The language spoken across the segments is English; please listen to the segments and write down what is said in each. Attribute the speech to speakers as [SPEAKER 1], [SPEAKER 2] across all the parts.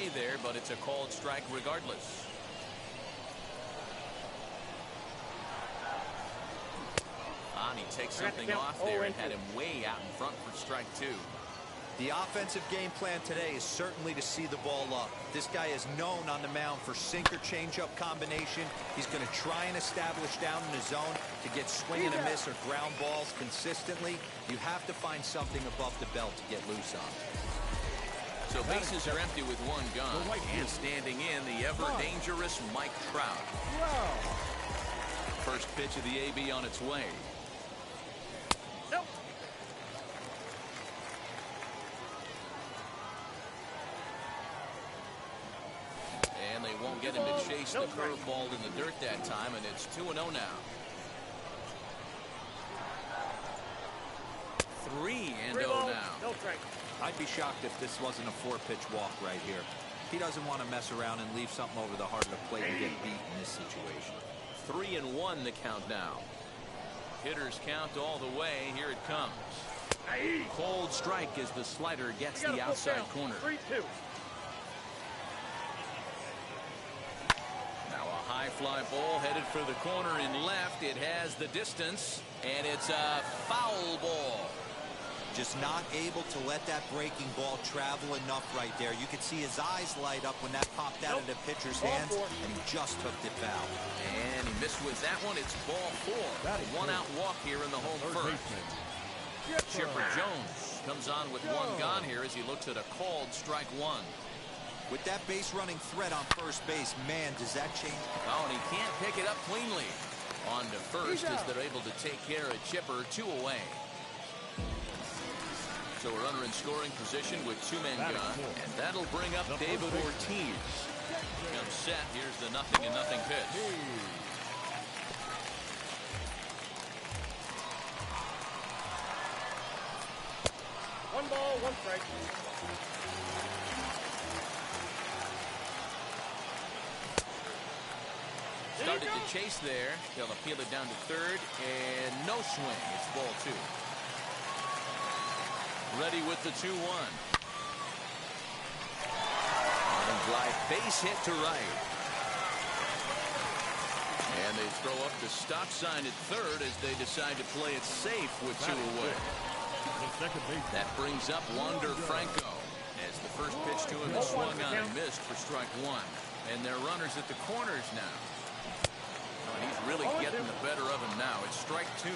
[SPEAKER 1] away there, but it's a called strike regardless. He takes something off there and had him way out in front for strike two.
[SPEAKER 2] The offensive game plan today is certainly to see the ball up. This guy is known on the mound for sinker changeup combination. He's going to try and establish down in the zone to get swing and a miss or ground balls consistently. You have to find something above the belt to get loose on.
[SPEAKER 1] So bases are empty with one gone, and standing in the ever-dangerous Mike Trout. First pitch of the AB on its way.
[SPEAKER 3] Nope.
[SPEAKER 1] And they won't get him to chase the curveball in the dirt that time, and it's 2-0 now. 3-0 now.
[SPEAKER 3] No strike.
[SPEAKER 2] I'd be shocked if this wasn't a 4-pitch walk right here. He doesn't want to mess around and leave something over the heart of the plate and get beat in this situation.
[SPEAKER 1] 3-1 the count now. Hitters count all the way. Here it comes. Cold strike as the slider gets the outside corner.
[SPEAKER 3] 3-2.
[SPEAKER 1] Now a high fly ball headed for the corner in left. It has the distance, and it's a foul ball.
[SPEAKER 2] Just not able to let that breaking ball travel enough right there. You could see his eyes light up when that popped out of the pitcher's hands, and he just took it foul.
[SPEAKER 1] And he missed with that one. It's ball 4. One out walk here in the home first. Chipper Jones comes on with one gone here as he looks at a called strike one.
[SPEAKER 2] With that base running threat on first base, man, does that change?
[SPEAKER 1] Oh, and he can't pick it up cleanly. On to first as they're able to take care of Chipper. 2 away. So a runner in scoring position with 2 men gone, and that'll bring up David Ortiz. Comes set. Here's the 0-0 pitch.
[SPEAKER 3] One ball, one strike.
[SPEAKER 1] Started to chase there. They'll appeal it down to third, and no swing. It's ball 2. Ready with the 2-1. Line drive, base hit to right. And they throw up the stop sign at third as they decide to play it safe with 2 away. That brings up Wander Franco as the first pitch to him is swung on and missed for strike 1. And they're runners at the corners now. Oh, and he's really getting the better of him now. It's strike 2.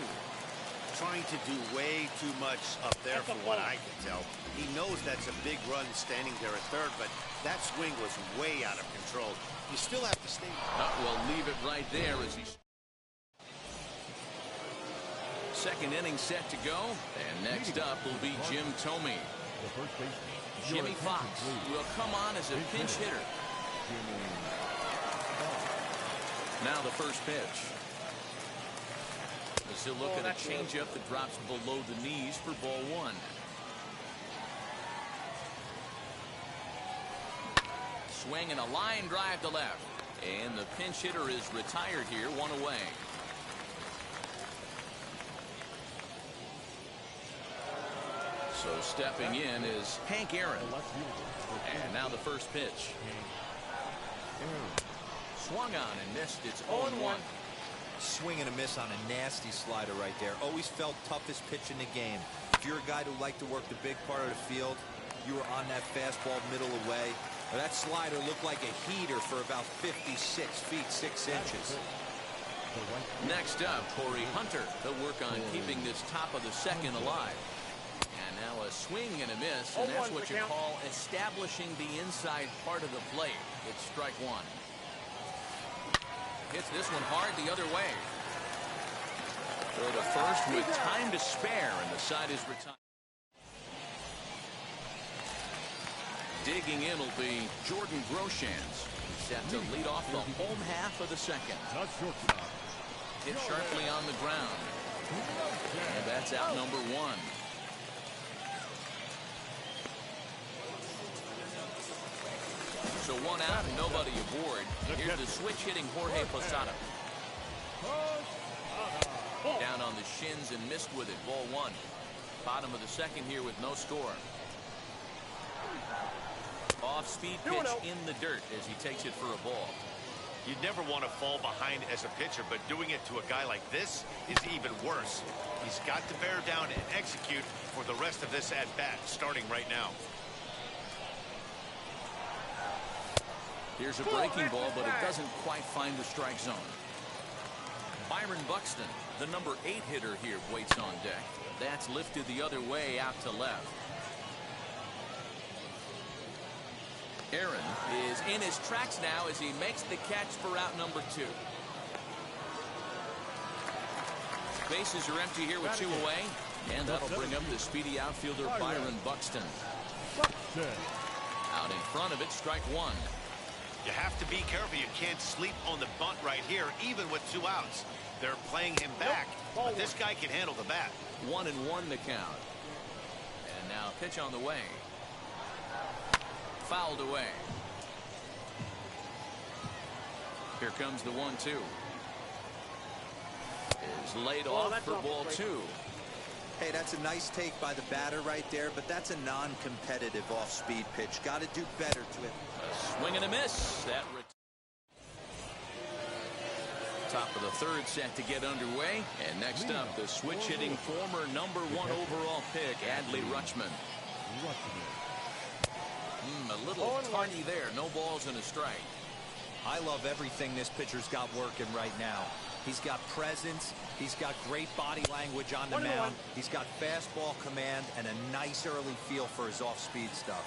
[SPEAKER 4] Trying to do way too much up there from what I can tell. He knows that's a big run standing there at third, but that swing was way out of control. You still have to stay.
[SPEAKER 1] We'll leave it right there as he's. Second inning set to go, and next up will be Jim Thome. Jimmy Fox will come on as a pinch hitter. Now the first pitch. As he'll look at a changeup that drops below the knees for ball 1. Swing and a line drive to left. And the pinch hitter is retired here, 1 away. So stepping in is Hank Aaron. And now the first pitch. Swung on and missed. It's 0-1.
[SPEAKER 2] Swing and a miss on a nasty slider right there. Always felt toughest pitch in the game. If you're a guy who liked to work the big part of the field, you were on that fastball middle away. Well, that slider looked like a heater for about 56 feet 6 inches.
[SPEAKER 1] Next up, Corey Hunter. He'll work on keeping this top of the second alive. And now a swing and a miss, and that's what you call establishing the inside part of the plate. It's strike 1. Hits this one hard the other way. Throw to first with time to spare, and the side is retired. Digging in will be Jordan Groshans. He's set to lead off the home half of the second. Hit sharply on the ground. And that's out number 1. So 1 out and nobody aboard. Here's the switch hitting Jorge Posada. Down on the shins and missed with it. Ball 1. Bottom of the second here with no score. Off-speed pitch in the dirt as he takes it for a ball.
[SPEAKER 4] You'd never want to fall behind as a pitcher, but doing it to a guy like this is even worse. He's got to bear down and execute for the rest of this at-bat, starting right now.
[SPEAKER 1] Here's a breaking ball, but it doesn't quite find the strike zone. Byron Buxton, the number 8 hitter here, waits on deck. That's lifted the other way out to left. Aaron is in his tracks now as he makes the catch for out number 2. Bases are empty here with 2 away, and that'll bring up the speedy outfielder Byron Buxton. Out in front of it, strike 1.
[SPEAKER 4] You have to be careful. You can't sleep on the bunt right here, even with 2 outs. They're playing him back, but this guy can handle the bat.
[SPEAKER 1] 1-1 the count. And now pitch on the way. Fouled away. Here comes the 1-2. Is laid off for ball 2.
[SPEAKER 2] Hey, that's a nice take by the batter right there, but that's a non-competitive off-speed pitch. Got to do better to it.
[SPEAKER 1] A swing and a miss. That top of the 3rd set to get underway. And next up, the switch-hitting former number 1 overall pick, Adley Rutschman. A little tardy there. No balls and a strike.
[SPEAKER 2] I love everything this pitcher's got working right now. He's got presence. He's got great body language on the mound. He's got fastball command and a nice early feel for his off-speed stuff.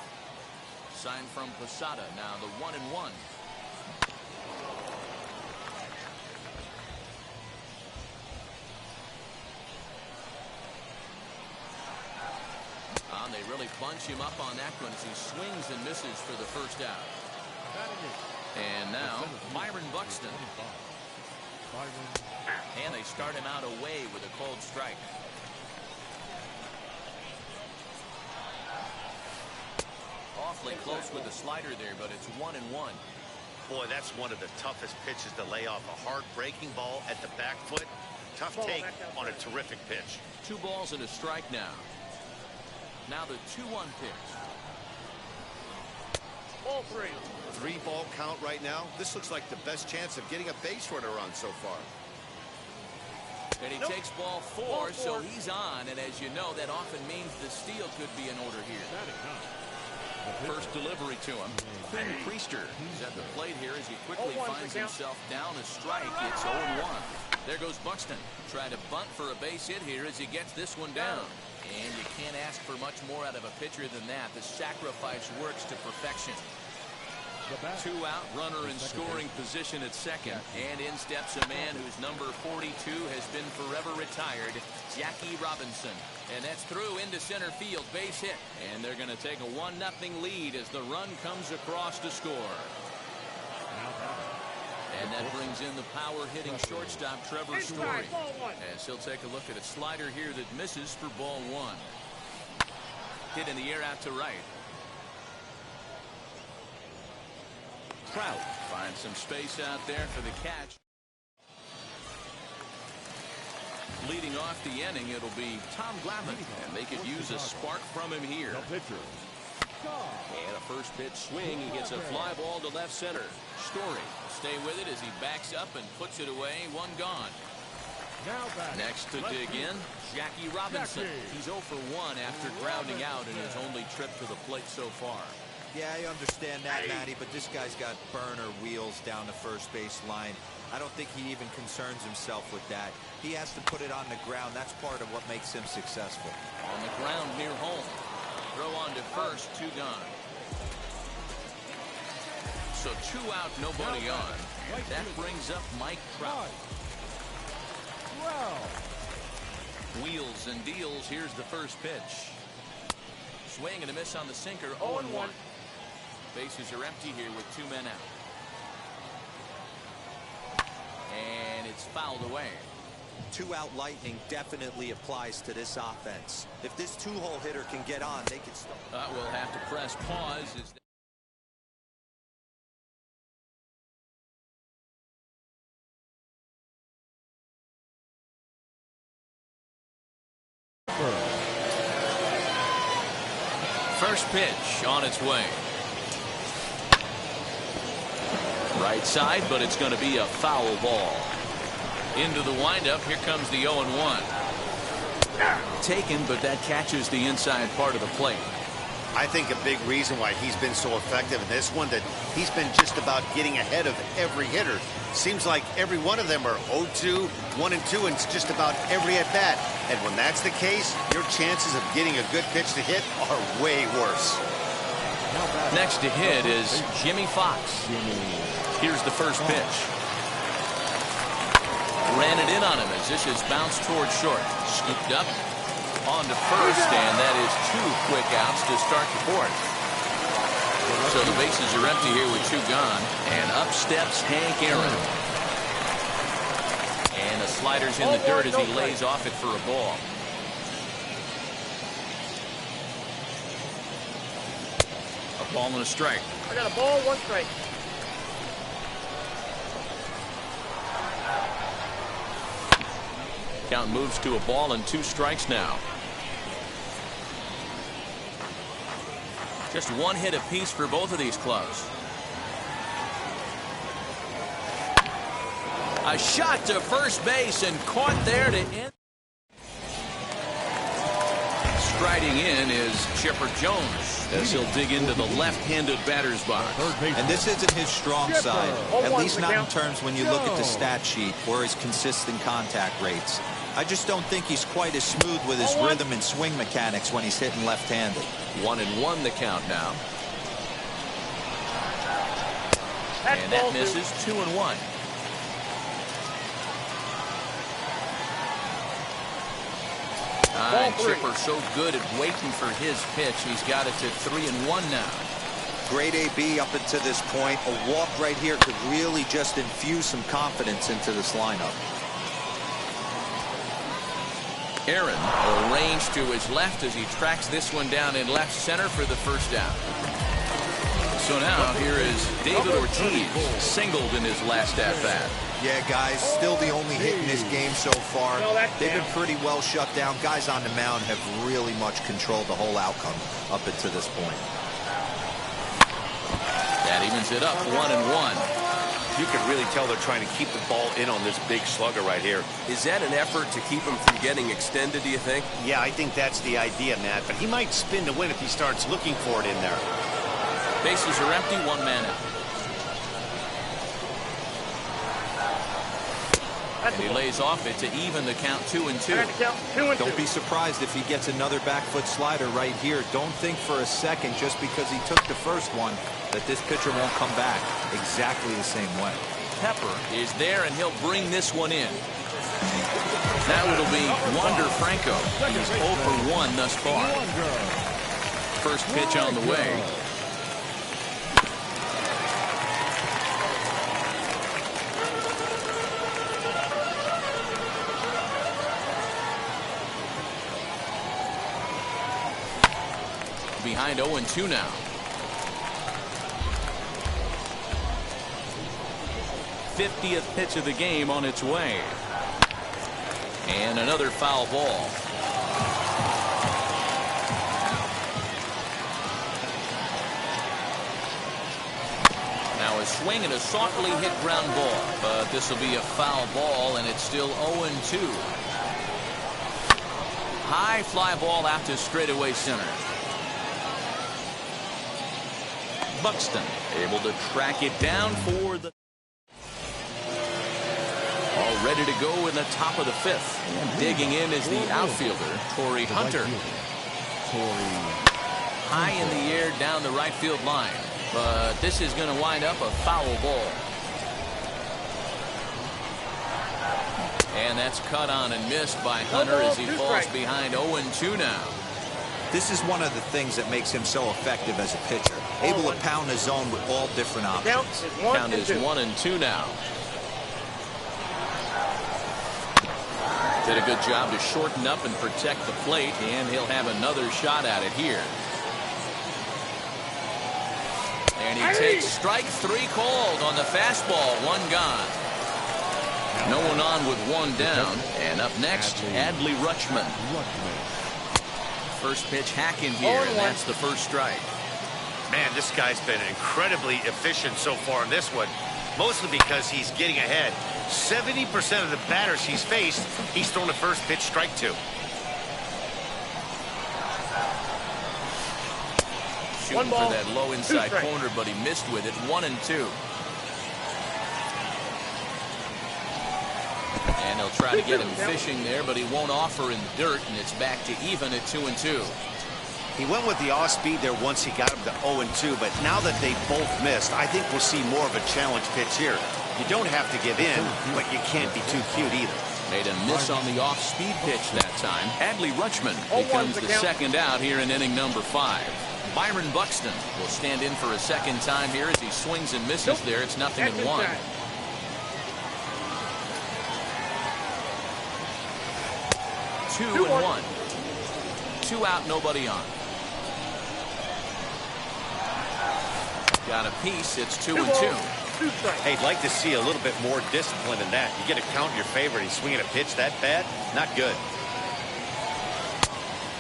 [SPEAKER 1] Sign from Posada. Now the 1-1. They really bunch him up on that one as he swings and misses for the first out. And now Byron Buxton. And they start him out away with a cold strike. Awfully close with the slider there, but it's 1-1.
[SPEAKER 4] Boy, that's one of the toughest pitches to lay off. A hard breaking ball at the back foot. Tough take on a terrific pitch.
[SPEAKER 1] 2 balls and a strike now. Now the 2-1 pitch.
[SPEAKER 3] Ball 3.
[SPEAKER 4] 3-ball count right now. This looks like the best chance of getting a base runner on so far.
[SPEAKER 1] And he takes ball 4, so he's on. And as you know, that often means the steal could be in order here. First delivery to him. Quinn Priester is at the plate here as he quickly finds himself down a strike. It's 0-1. There goes Buxton. Try to bunt for a base hit here as he gets this one down. And you can't ask for much more out of a pitcher than that. The sacrifice works to perfection. 2 out, runner in scoring position at second. And in steps a man whose number 42 has been forever retired, Jackie Robinson. And that's through into center field, base hit. And they're going to take a 1-0 lead as the run comes across to score. And that brings in the power-hitting shortstop, Trevor Story. As he'll take a look at a slider here that misses for ball 1. Hit in the air out to right. Trout finds some space out there for the catch. Leading off the inning, it'll be Tom Glavine, and they could use a spark from him here. And a first pitch swing. He gets a fly ball to left center. Story stay with it as he backs up and puts it away. 1 gone. Next to dig in, Jackie Robinson. He's 0 for 1 after grounding out in his only trip to the plate so far.
[SPEAKER 2] Yeah, I understand that, Matty, but this guy's got burner wheels down the first base line. I don't think he even concerns himself with that. He has to put it on the ground. That's part of what makes him successful.
[SPEAKER 1] On the ground near home. Throw on to first, 2 gone. So 2 out, nobody on. And that brings up Mike Trout. Wheels and deals. Here's the first pitch. Swing and a miss on the sinker. 0-1. Bases are empty here with 2 men out. And it's fouled away.
[SPEAKER 2] 2-out lightning definitely applies to this offense. If this 2-hole hitter can get on, they can start.
[SPEAKER 1] We'll have to press pause. First pitch on its way. Right side, but it's going to be a foul ball. Into the windup. Here comes the 0-1. Taken, but that catches the inside part of the plate.
[SPEAKER 4] I think a big reason why he's been so effective in this one, that he's been just about getting ahead of every hitter. Seems like every one of them are 0-2, 1-2, and it's just about every at bat. And when that's the case, your chances of getting a good pitch to hit are way worse.
[SPEAKER 1] Next to hit is Jimmy Fox. Here's the first pitch. Ran it in on him as this is bounced towards short. Scooped up on to first, and that is 2 quick outs to start the fourth. So the bases are empty here with 2 gone, and up steps Hank Aaron. And the slider's in the dirt as he lays off it for a ball. A ball and a strike.
[SPEAKER 3] I got a ball, 1 strike.
[SPEAKER 1] Count moves to a ball and 2 strikes now. Just 1 hit apiece for both of these clubs. A shot to first base and caught there to end. Striding in is Chipper Jones as he'll dig into the left-handed batter's box.
[SPEAKER 2] And this isn't his strong side, at least not in terms when you look at the stat sheet or his consistent contact rates. I just don't think he's quite as smooth with his rhythm and swing mechanics when he's hitting left-handed.
[SPEAKER 1] 1-1 the count now. And that misses. 2-1. Chipper so good at waiting for his pitch. He's got it to 3-1 now.
[SPEAKER 2] Great AB up until this point. A walk right here could really just infuse some confidence into this lineup.
[SPEAKER 1] Aaron arranged to his left as he tracks this one down in left center for the first down. So now here is David Ortiz, singled in his last at-bat.
[SPEAKER 2] Yeah, guys, still the only hit in this game so far. They've been pretty well shut down. Guys on the mound have really much controlled the whole outcome up until this point.
[SPEAKER 1] That evens it up, 1-1.
[SPEAKER 5] You can really tell they're trying to keep the ball in on this big slugger right here.
[SPEAKER 6] Is that an effort to keep him from getting extended, do you think?
[SPEAKER 4] Yeah, I think that's the idea, Matt. But he might spin to win if he starts looking for it in there.
[SPEAKER 1] Bases are empty, 1 man out. And he lays off it to even the count 2-2.
[SPEAKER 2] Don't be surprised if he gets another back foot slider right here. Don't think for a second, just because he took the first one, that this pitcher won't come back exactly the same way.
[SPEAKER 1] Pepper is there, and he'll bring this one in. Now it'll be Wander Franco. He's 0 for 1 thus far. First pitch on the way. Behind 0-2 now. '50th pitch of the game on its way. And another foul ball. Now a swing and a softly hit ground ball. But this will be a foul ball, and it's still 0-2. High fly ball out to straightaway center. Buxton able to track it down for the... All ready to go in the top of the 5th. And digging in is the outfielder, Torrey Hunter. High in the air down the right field line. But this is going to wind up a foul ball. And that's cut on and missed by Hunter as he falls behind 0-2 now.
[SPEAKER 2] This is one of the things that makes him so effective as a pitcher. Able to pound the zone with all different options.
[SPEAKER 1] Count is 1-2 now. Did a good job to shorten up and protect the plate, and he'll have another shot at it here. And he takes strike 3 called on the fastball. 1 gone. No one on with 1 down. And up next, Adley Rutschman. First pitch hack in here, and that's the first strike.
[SPEAKER 5] Man, this guy's been incredibly efficient so far in this one.
[SPEAKER 4] mostly because he's getting ahead. 70% of the batters he's faced, he's thrown a first pitch strike to.
[SPEAKER 1] Shooting for that low inside corner, but he missed with it. 1-2. And he'll try to get him fishing there, but he won't offer in the dirt, and it's back to even at 2-2.
[SPEAKER 4] He went with the off speed there once he got him to 0-2, but now that they both missed, I think we'll see more of a challenge pitch here. You don't have to give in, but you can't be too cute either.
[SPEAKER 1] Made a miss on the off-speed pitch that time. Adley Rutschman becomes the second out here in inning number 5. Byron Buxton will stand in for a second time here as he swings and misses there. It's 0-1. 2-1. 2 out, nobody on. Got a piece. It's 2-2.
[SPEAKER 4] Hey, I'd like to see a little bit more discipline in that. You get a count in your favor, he's swinging a pitch that bad. Not good.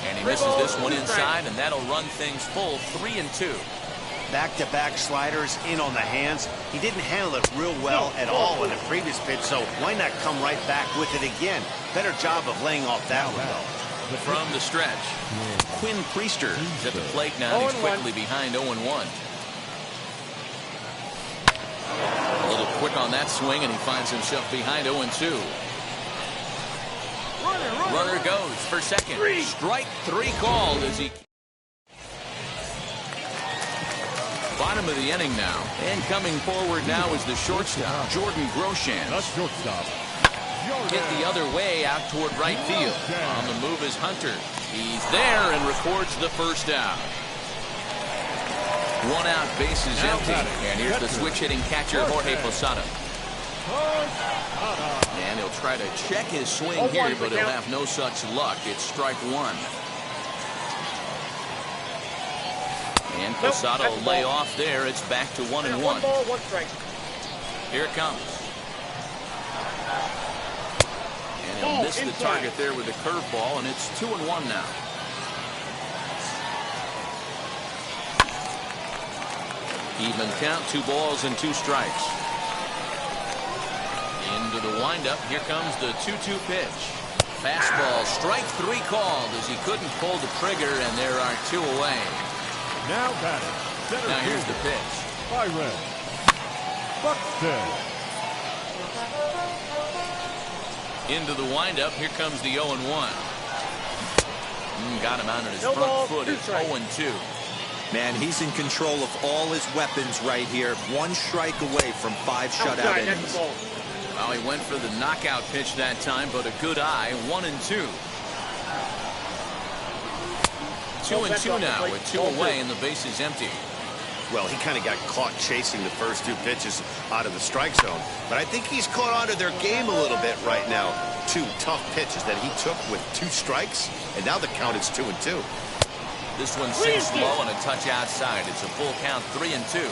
[SPEAKER 1] And he misses this one inside, and that'll run things full. 3-2.
[SPEAKER 4] Back-to-back sliders in on the hands. He didn't handle it real well at all in the previous pitch, so why not come right back with it again? Better job of laying off that one, though.
[SPEAKER 1] From the stretch, Quinn Priester is at the plate now. He's quickly behind 0-1. A little quick on that swing, and he finds himself behind 0-2. Runner goes for second. Strike 3 called as he... Bottom of the inning now. And coming forward now is the shortstop, Jordan Groshans. Hit the other way out toward right field. On the move is Hunter. He's there and records the first out. 1 out, bases empty. And here's the switch hitting catcher, Jorge Posada. And he'll try to check his swing here, but he'll have no such luck. It's strike 1. And Posada will lay off there. It's back to 1-1.
[SPEAKER 3] 1 ball, 1 strike.
[SPEAKER 1] Here it comes. And he'll miss the target there with a curveball, and it's 2-1 now. Even count, 2 balls and 2 strikes. Into the windup. Here comes the 2-2 pitch. Fastball, strike 3 called as he couldn't pull the trigger, and there are 2 away.
[SPEAKER 7] Now batting.
[SPEAKER 1] Now here's the pitch.
[SPEAKER 7] Byron Buxton.
[SPEAKER 1] Into the windup. Here comes the 0-1. Got him out on his front foot. It's 0-2.
[SPEAKER 2] Man, he's in control of all his weapons right here. 1 strike away from 5 shutout innings.
[SPEAKER 1] Well, he went for the knockout pitch that time, but a good eye. 1-2. 2-2 now with 2 away and the base is empty.
[SPEAKER 4] Well, he kind of got caught chasing the first 2 pitches out of the strike zone. But I think he's caught on to their game a little bit right now. 2 tough pitches that he took with 2 strikes, and now the count is 2-2.
[SPEAKER 1] This one sinks low and a touch outside. It's a full count, 3-2.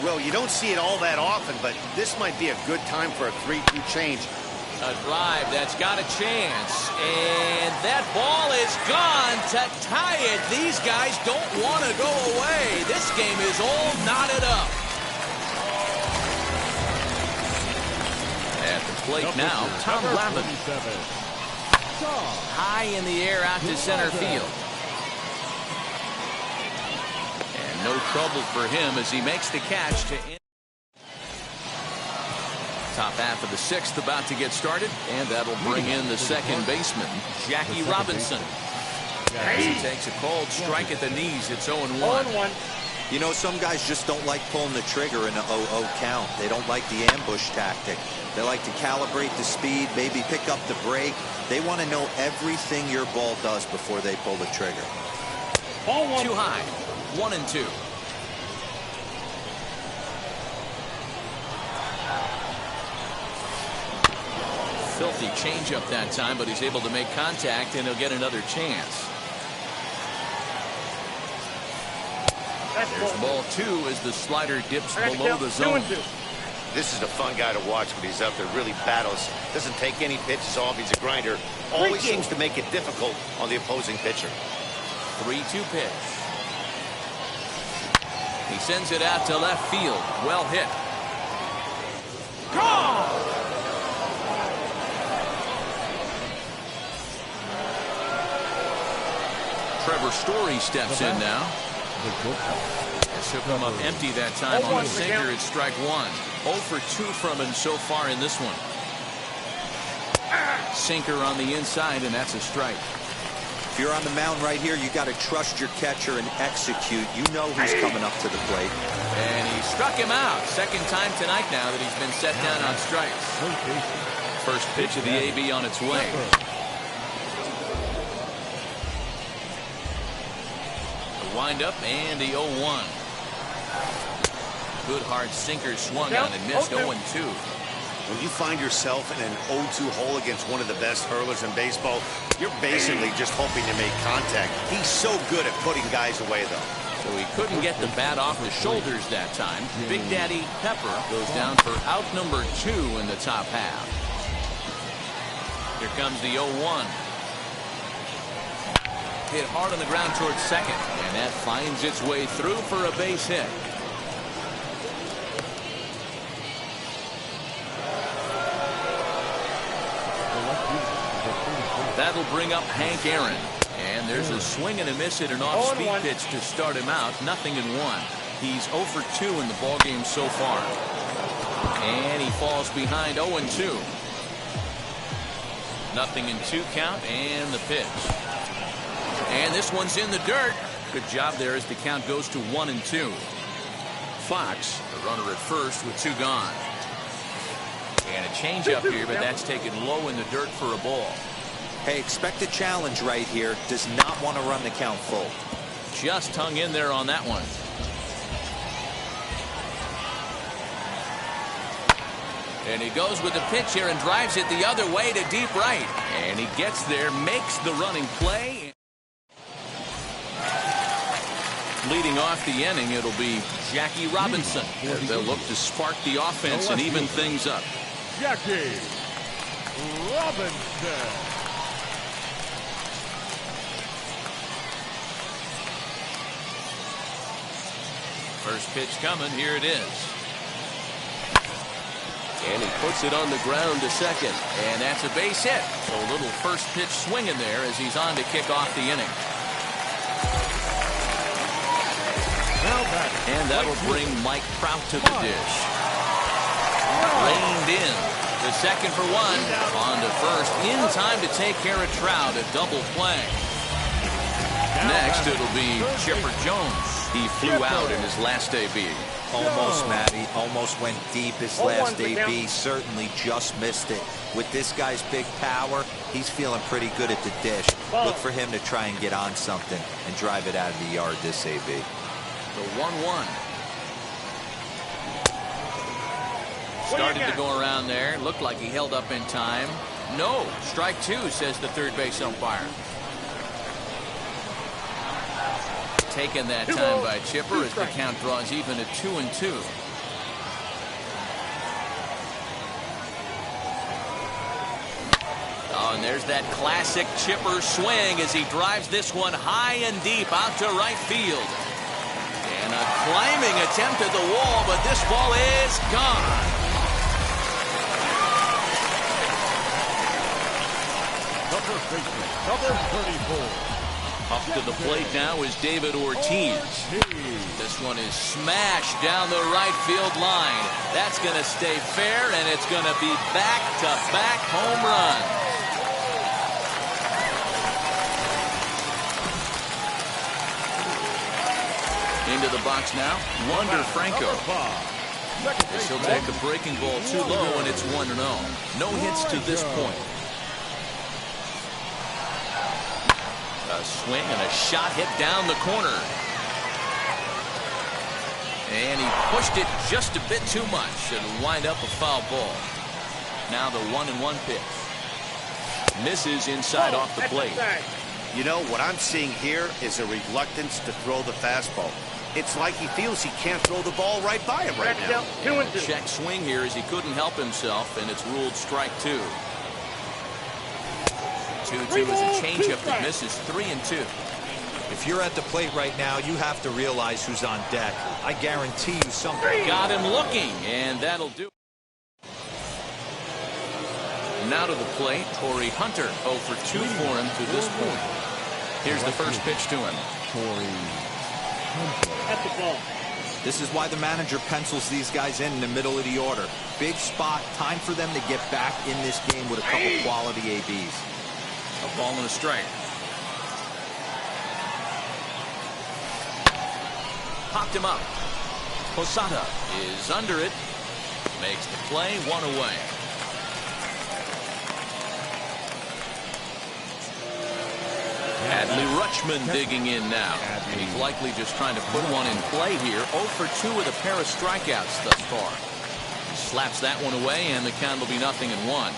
[SPEAKER 4] Well, you don't see it all that often, but this might be a good time for a 3-2 change.
[SPEAKER 1] A drive that's got a chance, and that ball is gone to tie it. These guys don't want to go away. This game is all knotted up. At the plate now, Tom Lavin. High in the air out to center field. And no trouble for him as he makes the catch to end. Top half of the 6th about to get started, and that'll bring in the second baseman, Jackie Robinson. He takes a cold strike at the knees. It's 0-1.
[SPEAKER 2] You know, some guys just don't like pulling the trigger in a 0-0 count. They don't like the ambush tactic. They like to calibrate the speed, maybe pick up the brake. They want to know everything your ball does before they pull the trigger.
[SPEAKER 1] Ball 1. Too high. 1-2. Filthy changeup that time, but he's able to make contact, and he'll get another chance. There's ball 2 as the slider dips below the zone.
[SPEAKER 4] This is a fun guy to watch when he's up there. Really battles. Doesn't take any pitches off. He's a grinder. Always seems to make it difficult on the opposing pitcher.
[SPEAKER 1] 3-2 pitch. He sends it out to left field. Well hit.
[SPEAKER 3] Gone!
[SPEAKER 1] Trevor Story steps in now. He'll come up empty that time on the sinker. It's strike one. 0 for 2 from him so far in this one. Sinker on the inside, and that's a strike.
[SPEAKER 2] If you're on the mound right here, you got to trust your catcher and execute. You know who's coming up to the plate.
[SPEAKER 1] And he struck him out. Second time tonight now that he's been set down on strikes. First pitch of the AB on its way. The windup and the 0-1. Good hard sinker swung on and missed. 0-2.
[SPEAKER 4] When you find yourself in an 0-2 hole against one of the best hurlers in baseball, you're basically just hoping to make contact. He's so good at putting guys away, though.
[SPEAKER 1] So he couldn't get the bat off the shoulders that time. Big Daddy Pepper goes down for out number 2 in the top half. Here comes the 0-1. Hit hard on the ground towards second, and that finds its way through for a base hit. That'll bring up Hank Aaron. And there's a swing and a miss at an off-speed pitch to start him out. 0-1. He's 0 for 2 in the ballgame so far. And he falls behind 0-2. 0-2 count and the pitch. And this one's in the dirt. Good job there as the count goes to 1-2. Fox, the runner at first with 2 gone. And a changeup here, but that's taken low in the dirt for a ball.
[SPEAKER 2] Hey, expect a challenge right here. Does not want to run the count full.
[SPEAKER 1] Just hung in there on that one. And he goes with the pitch here and drives it the other way to deep right. And he gets there, makes the running play. Leading off the inning, it'll be Jackie Robinson. As they'll look to spark the offense and even things up.
[SPEAKER 7] Jackie Robinson.
[SPEAKER 1] First pitch coming. Here it is.
[SPEAKER 6] And he puts it on the ground to second.
[SPEAKER 1] And that's a base hit. So a little first pitch swinging there as he's on to kick off the inning. And that'll bring Mike Trout to the dish. Reined in. The second for 1. On to first. In time to take care of Trout. A double play. Next it'll be Chipper Jones. He flew out in his last AB.
[SPEAKER 2] Almost, Matty. Almost went deep his last AB. Certainly just missed it. With this guy's big power, he's feeling pretty good at the dish. Look for him to try and get on something and drive it out of the yard this AB.
[SPEAKER 1] The 1-1. Started to go around there. Looked like he held up in time. No. Strike 2, says the third base umpire. Taken that time by Chipper as the count draws even at 2-2. Oh, and there's that classic Chipper swing as he drives this one high and deep out to right field. And a climbing attempt at the wall, but this ball is gone.
[SPEAKER 7] Number 34.
[SPEAKER 1] Up to the plate now is David Ortiz. This one is smashed down the right field line. That's going to stay fair, and it's going to be back-to-back home runs. Into the box now, Wander Franco. This will take the breaking ball too low, and it's 1-0. No hits to this point. A swing and a shot hit down the corner. And he pushed it just a bit too much. It'll wind up a foul ball. Now the 1-1 pitch. Misses inside off the plate.
[SPEAKER 4] You know, what I'm seeing here is a reluctance to throw the fastball. It's like he feels he can't throw the ball right by him right now.
[SPEAKER 1] Check swing here as he couldn't help himself, and it's ruled strike 2. 2-2 is a changeup that misses. 3-2.
[SPEAKER 2] If you're at the plate right now, you have to realize who's on deck. I guarantee you something.
[SPEAKER 1] Got him looking, and that'll do. now to the plate, Torrey Hunter. 0 for 2 for him to this point. Here's the first pitch to him.
[SPEAKER 3] At the ball.
[SPEAKER 2] This is why the manager pencils these guys in the middle of the order. Big spot, time for them to get back in this game with a couple quality ABs.
[SPEAKER 1] A ball and a strike. Popped him up. Posada is under it. Makes the play, 1 away. Adley Rutschman digging in now. He's likely just trying to put one in play here. 0 for 2 with a pair of strikeouts thus far. He slaps that one away, and the count will be 0-1.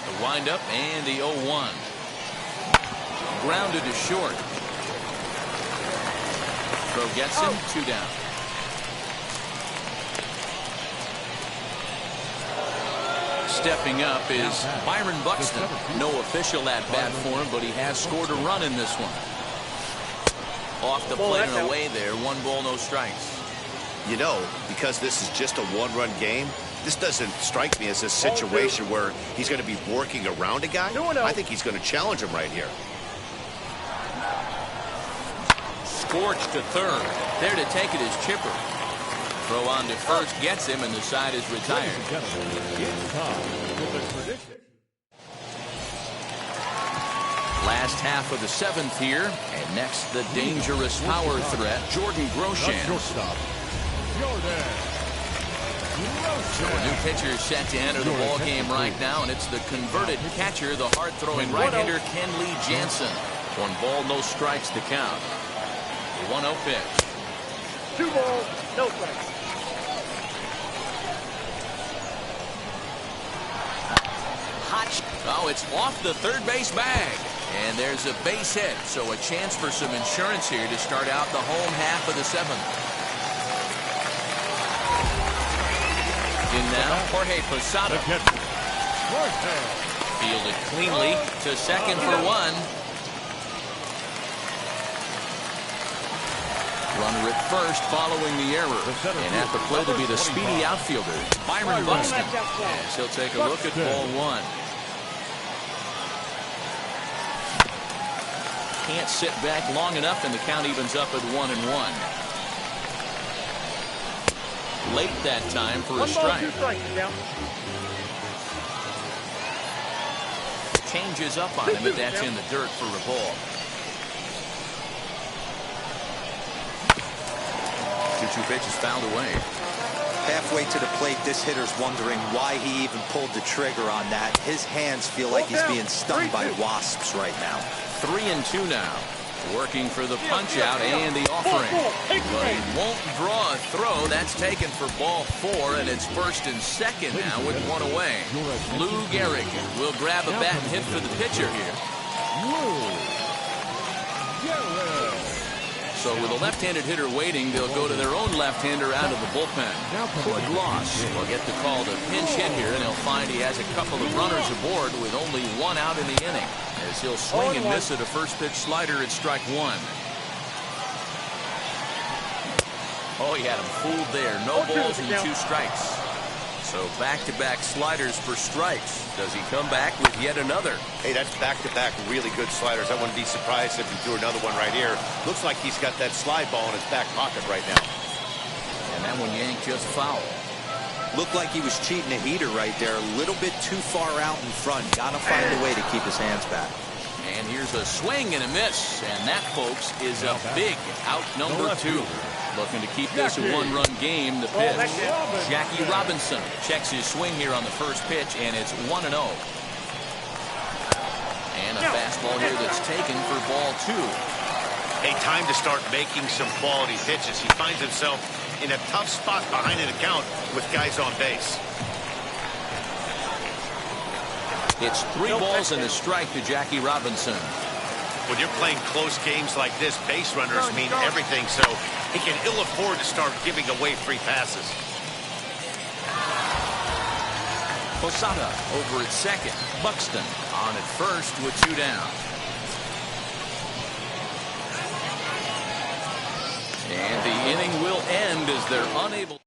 [SPEAKER 1] The windup and the 0-1. Grounded to short. Throw gets him, 2 down. Stepping up is Byron Buxton. No official at bat for him, but he has scored a run in this one. Off the plate and away there. 1 ball, no strikes.
[SPEAKER 4] You know, because this is just a one-run game, this doesn't strike me as a situation where he's going to be working around a guy. I think he's going to challenge him right here.
[SPEAKER 1] Scorched to third. There to take it is Chipper. Throw on to first gets him, and the side is retired. Last half of the 7th here, and next the dangerous power threat, Jordan Groshans. So a new pitcher set to enter the ball game right now, and it's the converted catcher, the hard-throwing right-hander Kenley Jansen. 1 ball, no strikes to count. The 1-0 pitch.
[SPEAKER 3] 2 balls, no strikes.
[SPEAKER 1] Oh, it's off the third base bag. And there's a base hit, so a chance for some insurance here to start out the home half of the 7th. In now, Jorge Posada. Fielded cleanly to second for 1. Runner at first following the error. And at the plate will be the speedy outfielder, Byron Buxton. As he'll take a look at ball 1. Can't sit back long enough, and the count evens up at 1-1. Late that time for a strike.
[SPEAKER 3] 1 ball, 2 strikes now.
[SPEAKER 1] Changes up on him, but that's in the dirt for a ball. 2-2 pitch is fouled away.
[SPEAKER 2] Halfway to the plate, this hitter's wondering why he even pulled the trigger on that. His hands feel like he's being stung by wasps right now.
[SPEAKER 1] 3-2 now. Working for the punch out and the offering. But he won't draw a throw. That's taken for ball 4, and it's 1st and 2nd now with 1 away. Lou Gehrig will grab a bat and hit for the pitcher here. So with a left-handed hitter waiting, they'll go to their own left-hander out of the bullpen. Cord Loss will get the call to pinch hit here, and he'll find he has a couple of runners aboard with only 1 out in the inning. As he'll swing and miss at a first pitch slider at strike 1. Oh, he had him fooled there. No balls and 2 strikes. So back-to-back sliders for strikes. Does he come back with yet another?
[SPEAKER 4] Hey, that's back-to-back really good sliders. I wouldn't be surprised if he threw another one right here. Looks like he's got that slide ball in his back pocket right now.
[SPEAKER 1] And that one yanked just foul.
[SPEAKER 2] Looked like he was cheating a heater right there. A little bit too far out in front. Gotta find a way to keep his hands back.
[SPEAKER 1] And here's a swing and a miss. And that, folks, is a big out number 2. Looking to keep this a 1-run game. The pitch. Jackie Robinson checks his swing here on the first pitch, and it's 1-0. And a fastball here that's taken for ball 2.
[SPEAKER 4] Hey, time to start making some quality pitches. He finds himself in a tough spot behind an account with guys on base.
[SPEAKER 1] It's 3 balls and a strike to Jackie Robinson.
[SPEAKER 4] When you're playing close games like this, base runners mean everything, so he can ill afford to start giving away free passes.
[SPEAKER 1] Posada over at second. Buxton on at first with 2 down. And the inning will end as they're unable.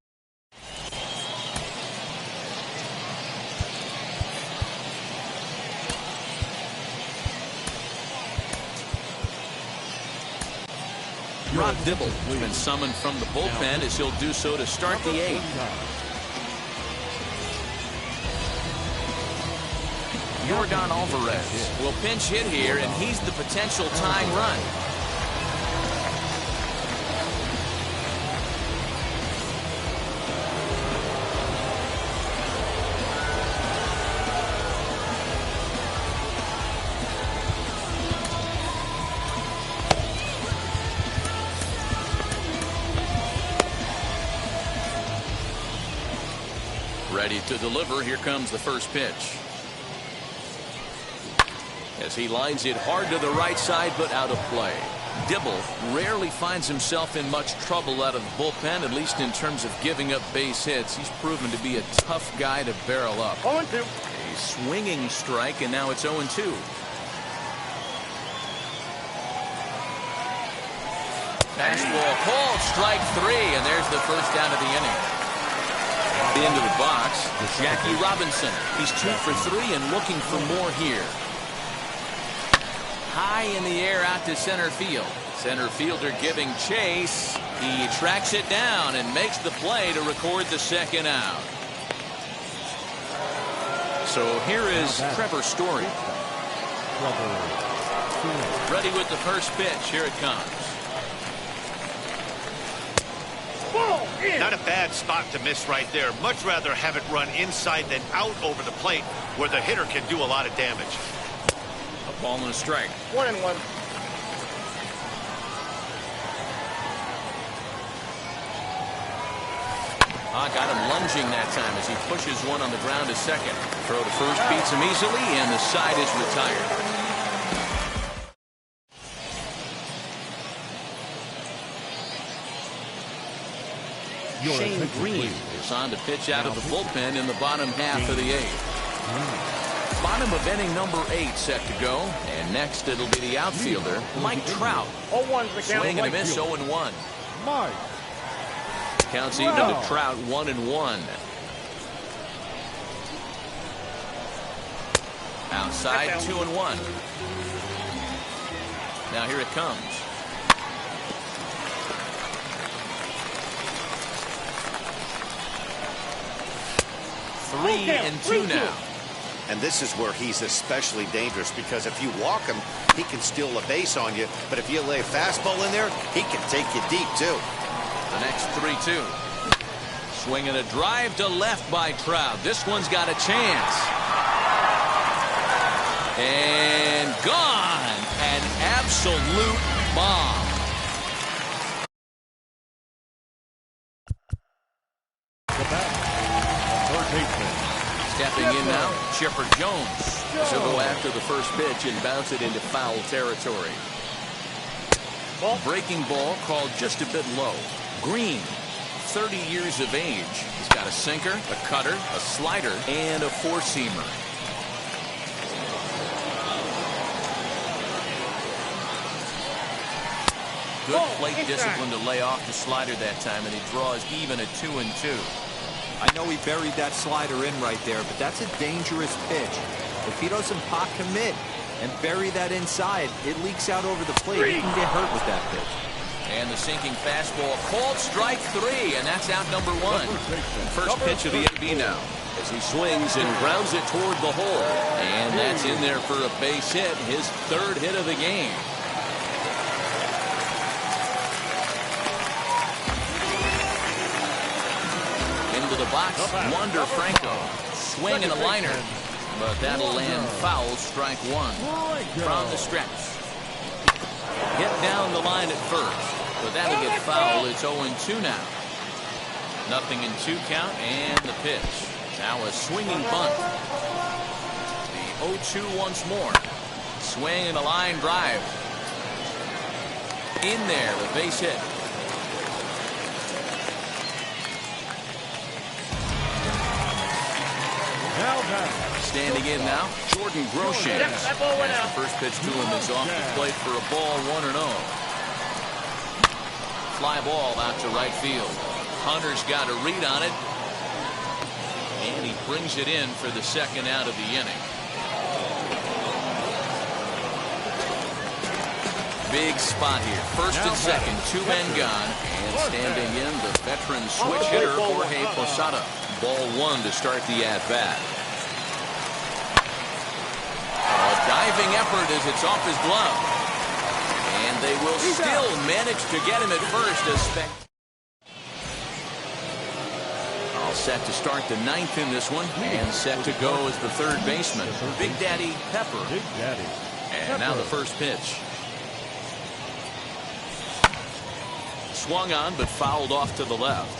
[SPEAKER 1] Rob Dibble has been summoned from the bullpen as he'll do so to start the eighth. Yordan Alvarez will pinch hit here, and he's the potential tying run. Ready to deliver. Here comes the first pitch. As he lines it hard to the right side, but out of play. Dibble rarely finds himself in much trouble out of the bullpen, at least in terms of giving up base hits. He's proven to be a tough guy to barrel up.
[SPEAKER 3] 0-2.
[SPEAKER 1] A swinging strike, and now it's 0-2. Fastball called, strike three, and there's the first out of the inning. Into the box, Jackie Robinson. He's 2 for 3 and looking for more here. High in the air out to center field. Center fielder giving chase. He tracks it down and makes the play to record the second out. So here is Trevor Story. Ready with the first pitch. Here it comes.
[SPEAKER 4] Not a bad spot to miss right there. Much rather have it run inside than out over the plate where the hitter can do a lot of damage.
[SPEAKER 1] A ball and a strike.
[SPEAKER 3] 1-1.
[SPEAKER 1] Got him lunging that time as he pushes one on the ground to second. Throw to first beats him easily, and the side is retired. Shane Green is on to pitch out of the bullpen in the bottom half of the eighth. Bottom of inning number 8 set to go. And next it'll be the outfielder, Mike Trout.
[SPEAKER 3] 0-1.
[SPEAKER 1] Swing and a miss, 0-1.
[SPEAKER 7] Mike.
[SPEAKER 1] Counts even to Trout, 1-1. Outside, 2-1. Now here it comes. 3-2 now.
[SPEAKER 4] And this is where he's especially dangerous, because if you walk him, he can steal a base on you. But if you lay a fastball in there, he can take you deep, too.
[SPEAKER 1] The next 3-2. Swinging a drive to left by Trout. This one's got a chance. And gone. An absolute bomb. Stepping in now, Chipper Jones. He'll go after the first pitch and bounce it into foul territory. Breaking ball called just a bit low. Green, 30 years of age. He's got a sinker, a cutter, a slider, and a four-seamer. Good plate discipline to lay off the slider that time, and he draws even at 2-2.
[SPEAKER 2] I know he buried that slider in right there, but that's a dangerous pitch. If he doesn't pot commit and bury that inside, it leaks out over the plate. He can get hurt with that pitch.
[SPEAKER 1] And the sinking fastball called strike 3, and that's out number 1. First pitch of the AB now as he swings and grounds it toward the hole. And that's in there for a base hit, his 3rd hit of the game. Into the box, Wander Franco. Swing and a liner, but that'll land foul, strike 1. From the stretch. Hit down the line at first, but that'll get foul. It's 0-2 now. Nothing in 2 count, and the pitch. Now a swinging bunt. The 0-2 once more. Swing and a line drive. In there, the base hit. Standing in now, Jordan Groshans. The first pitch to him is off the plate for a ball, 1-0. Fly ball out to right field. Hunter's got a read on it, and he brings it in for the 2nd out of the inning. Big spot here. First and second, two men gone. And standing in, the veteran switch hitter, Jorge Posada. Ball one to start the at-bat. A diving effort as it's off his glove. And they will still manage to get him at first. All set to start the ninth in this one. And set to go as the third baseman, Big Daddy Pepper.
[SPEAKER 7] Big Daddy.
[SPEAKER 1] And now the first pitch. Swung on, but fouled off to the left.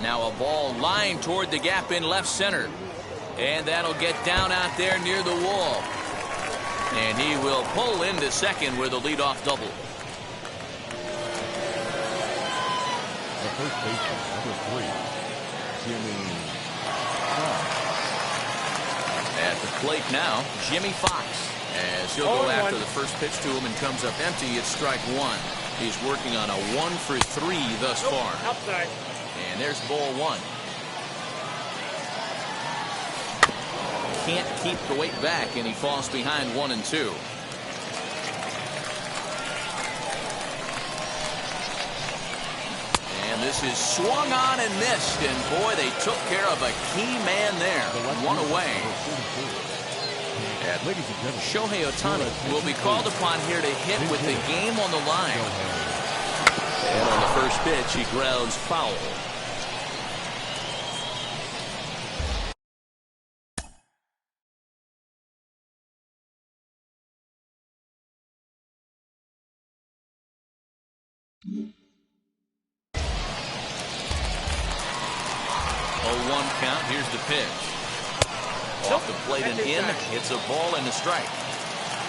[SPEAKER 1] Now a ball lined toward the gap in left center. And that'll get down out there near the wall. And he will pull into second with a leadoff double.
[SPEAKER 7] The first baseman, number 3, Jimmy Fox.
[SPEAKER 1] At the plate now, Jimmy Fox. As he'll go after the first pitch to him and comes up empty, it's strike one. He's working on a 1 for 3 thus far.
[SPEAKER 3] Outside.
[SPEAKER 1] And there's ball one. Can't keep the weight back, and he falls behind 1-2. And this is swung on and missed, and boy, they took care of a key man there. One away.
[SPEAKER 7] Ladies and gentlemen,
[SPEAKER 1] Shohei Ohtani will be called upon here to hit with the game on the line. And on the first pitch, he grounds foul. One count. Here's the pitch. Off the plate and in. It's a ball and a strike.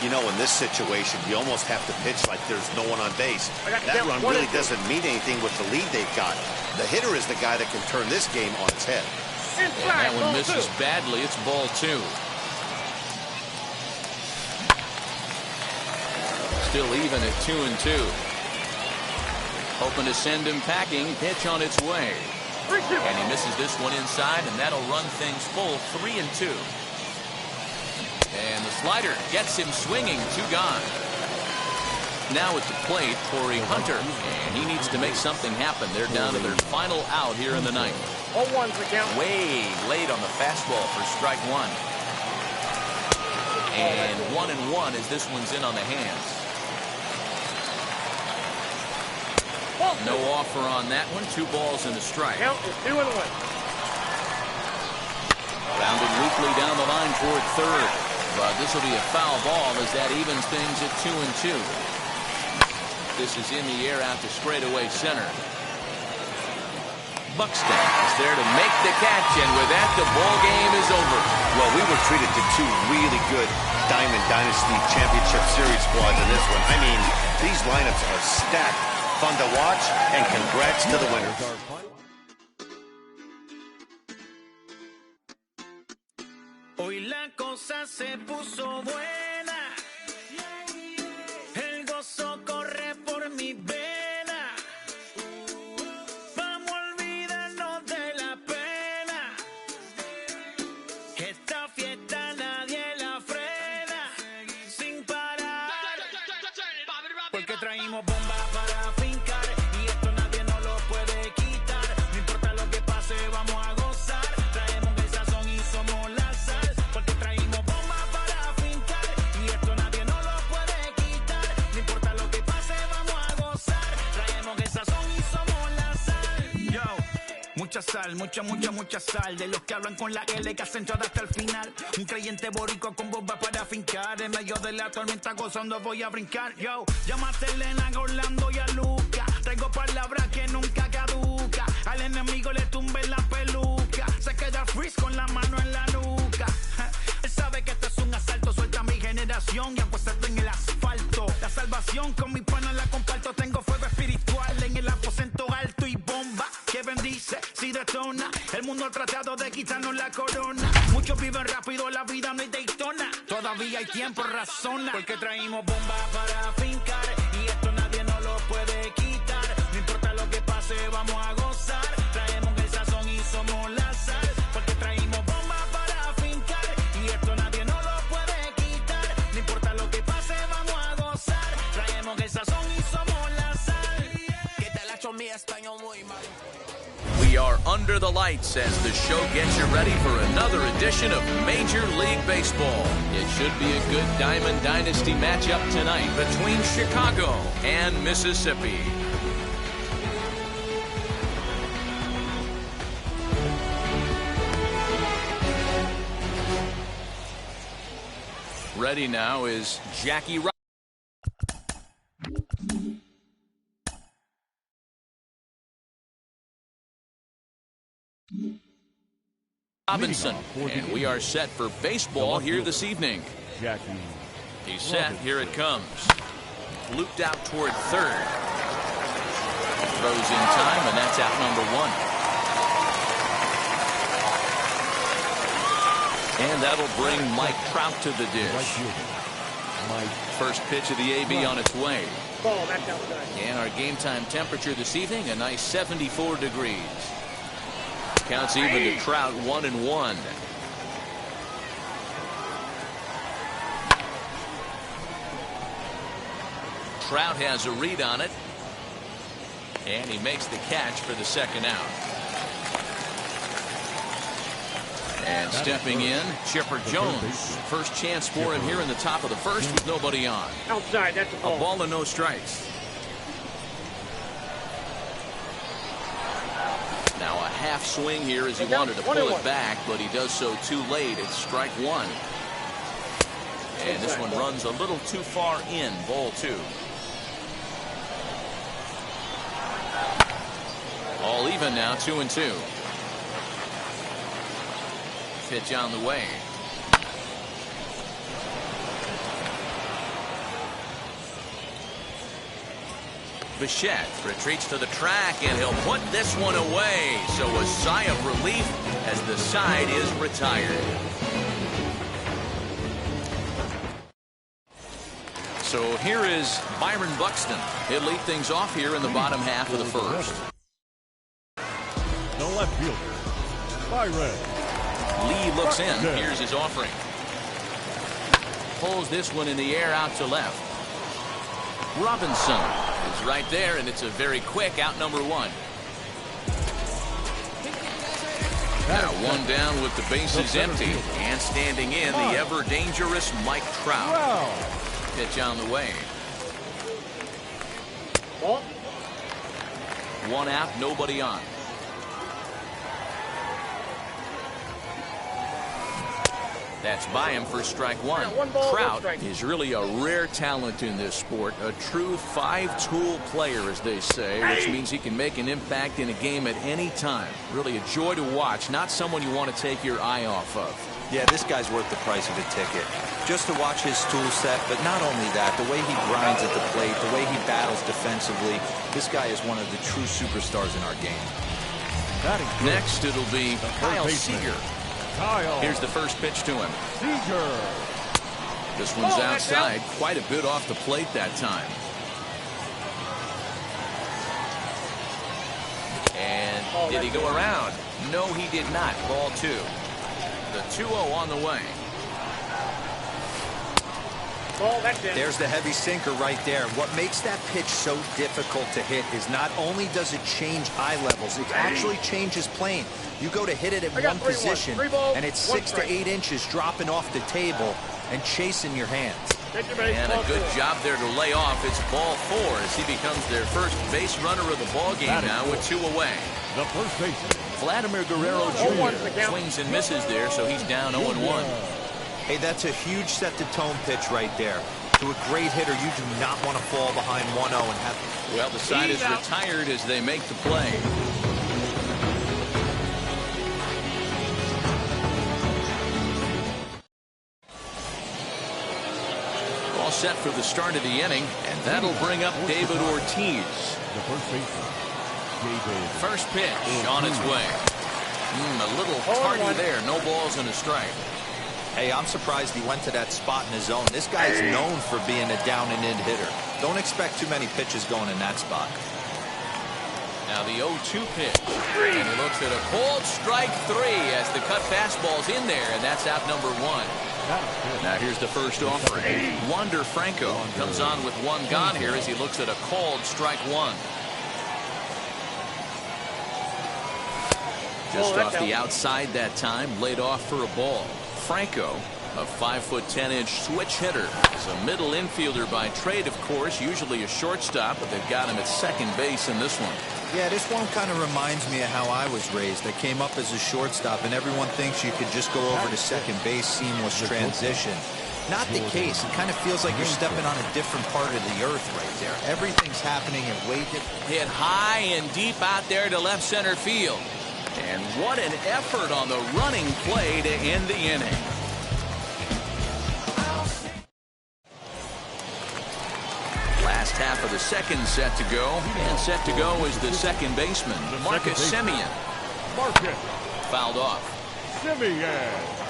[SPEAKER 4] You know, in this situation, you almost have to pitch like there's no one on base. That run really doesn't mean anything with the lead they've got. The hitter is the guy that can turn this game on its head.
[SPEAKER 1] And that one misses badly. It's ball two. Still even at 2-2. Hoping to send him packing. Pitch on its way. And he misses this one inside, and that'll run things full 3-2. And the slider gets him swinging, 2 gone. Now at the plate, Corey Hunter, and he needs to make something happen. They're down to their final out here in the ninth. Way late on the fastball for strike one. And 1-1 as this one's in on the hands. No offer on that one. 2 balls and a strike.
[SPEAKER 3] Count is 2-1.
[SPEAKER 1] Rounded weakly down the line toward third. But this will be a foul ball as that evens things at 2-2. This is in the air out to straightaway center. Buxton is there to make the catch, and with that, the ball game is over.
[SPEAKER 4] Well, we were treated to 2 really good Diamond Dynasty Championship Series squads in this one. I mean, these lineups are stacked. Fun to watch, and congrats to the winners.
[SPEAKER 8] Hoy la cosa se puso buena. El gozo corre por mi vena. Vamos a olvidarnos de la pena. Esta fiesta nadie la frena. Sin parar. Porque traímos bomba para fincar. Y esto nadie nos lo puede quitar. No importa lo que pase, vamos a gozar. Traemos el sazón y somos la sal. Porque traímos bomba para fincar. Y esto nadie nos lo puede quitar. No importa lo que pase, vamos a gozar. Traemos el sazón y somos la sal. Yo, mucha sal, mucha sal. De los que hablan con la L que hacen todo hasta el final. Un creyente boricua con bomba para fincar. En medio de la tormenta gozando voy a brincar. Yo, llámate a Elena, a Orlando y a Luca. Traigo palabras que nunca caduca. Al enemigo le tumbe la peluca. Se queda freeze con la mano en la nuca. Él sabe que esto es un asalto. Suelta mi generación y apuesto en el asfalto. La salvación con mi pana la comparto. Tengo fuego espiritual en el aposento alto y bomba que bendice si detona. El mundo ha tratado de quitarnos la corona. Muchos viven rápido, la vida no es Daytona. Todavía hay tiempo, razona. Porque traímos bomba para fincar. Y esto nadie nos lo puede quitar. No importa lo que pase, vamos a gozar. Traemos el sazón y somos la sal. Porque traímos bomba para
[SPEAKER 1] under the lights as the show gets you ready for another edition of Major League Baseball. It should be a good Diamond Dynasty matchup tonight between Chicago and Mississippi. Ready now is Jackie Robinson, and we are set for baseball here this evening. He's set. Here it comes. Looped out toward third. Throws in time, and that's out number one. And that'll bring Mike Trout to the dish. First pitch of the AB on its way. And our game time temperature this evening, a nice 74 degrees. Counts even to Trout, 1-1. Trout has a read on it. And he makes the catch for the second out. And stepping in, Chipper Jones. First chance for him here in the top of the first with nobody on.
[SPEAKER 3] Outside, that's a ball.
[SPEAKER 1] A ball and no strikes. Now a half swing here as he wanted to pull it back, but he does so too late. It's strike one. And this one runs a little too far in, ball two. All even now, 2-2. Pitch on the way. Bichette retreats to the track, and he'll put this one away. So a sigh of relief as the side is retired. So here is Byron Buxton. He'll lead things off here in the bottom half of the first.
[SPEAKER 7] The left fielder, Byron.
[SPEAKER 1] Lee looks in. Here's his offering. Pulls this one in the air out to left. Robinson is right there, and it's a very quick out number one. Now one down with the bases empty, and standing in the ever dangerous Mike Trout. Pitch on the way. One out, nobody on. That's by him for strike one. Trout is really a rare talent in this sport. A true five-tool player, as they say, which means he can make an impact in a game at any time. Really a joy to watch. Not someone you want to take your eye off of.
[SPEAKER 2] Yeah, this guy's worth the price of a ticket. Just to watch his tool set, but not only that, the way he grinds at the plate, the way he battles defensively, this guy is one of the true superstars in our game.
[SPEAKER 1] Next, it'll be Kyle Seager. Here's the first pitch to him. This one's outside, quite a bit off the plate that time. And did he go around? No, he did not. Ball two. The 2-0 on the way.
[SPEAKER 2] There's the heavy sinker right there. What makes that pitch so difficult to hit is not only does it change eye levels, it actually changes plane. You go to hit it at one position, and it's 6 to 8 inches dropping off the table and chasing your hands.
[SPEAKER 1] And a good job there to lay off. It's ball four as he becomes their first base runner of the ball game now with two away.
[SPEAKER 7] The first baseman,
[SPEAKER 1] Vladimir Guerrero Jr. swings and misses there, so he's down 0-1.
[SPEAKER 2] Hey, that's a huge set-the-tone pitch right there. To a great hitter, you do not want to fall behind 1-0 and have...
[SPEAKER 1] Well, the side is retired as they make the play. All set for the start of the inning, and that'll bring up David Ortiz.
[SPEAKER 7] The first baseman, David.
[SPEAKER 1] First pitch on its way. A little tardy there. No balls and a strike.
[SPEAKER 2] Hey, I'm surprised he went to that spot in his zone. This guy is known for being a down-and-in hitter. Don't expect too many pitches going in that spot.
[SPEAKER 1] Now the 0-2 pitch. And he looks at a cold strike three as the cut fastball's in there, and that's out number one. Now here's the first offering. Wander Franco comes on with one gone here as he looks at a called strike one. Just off the outside that time, laid off for a ball. Franco, a 5'10" switch hitter, is a middle infielder by trade, of course, usually a shortstop, but they've got him at second base in this one.
[SPEAKER 2] Yeah, this one kind of reminds me of how I was raised. I came up as a shortstop, and everyone thinks you could just go over to second base, seamless transition. Not the case. It kind of feels like you're stepping on a different part of the earth right there. Everything's happening at way different.
[SPEAKER 1] Hit high and deep out there to left center field. And what an effort on the running play to end the inning. Last half of the second set to go, and set to go is the second baseman, Marcus Semien. Fouled off.
[SPEAKER 7] Semien.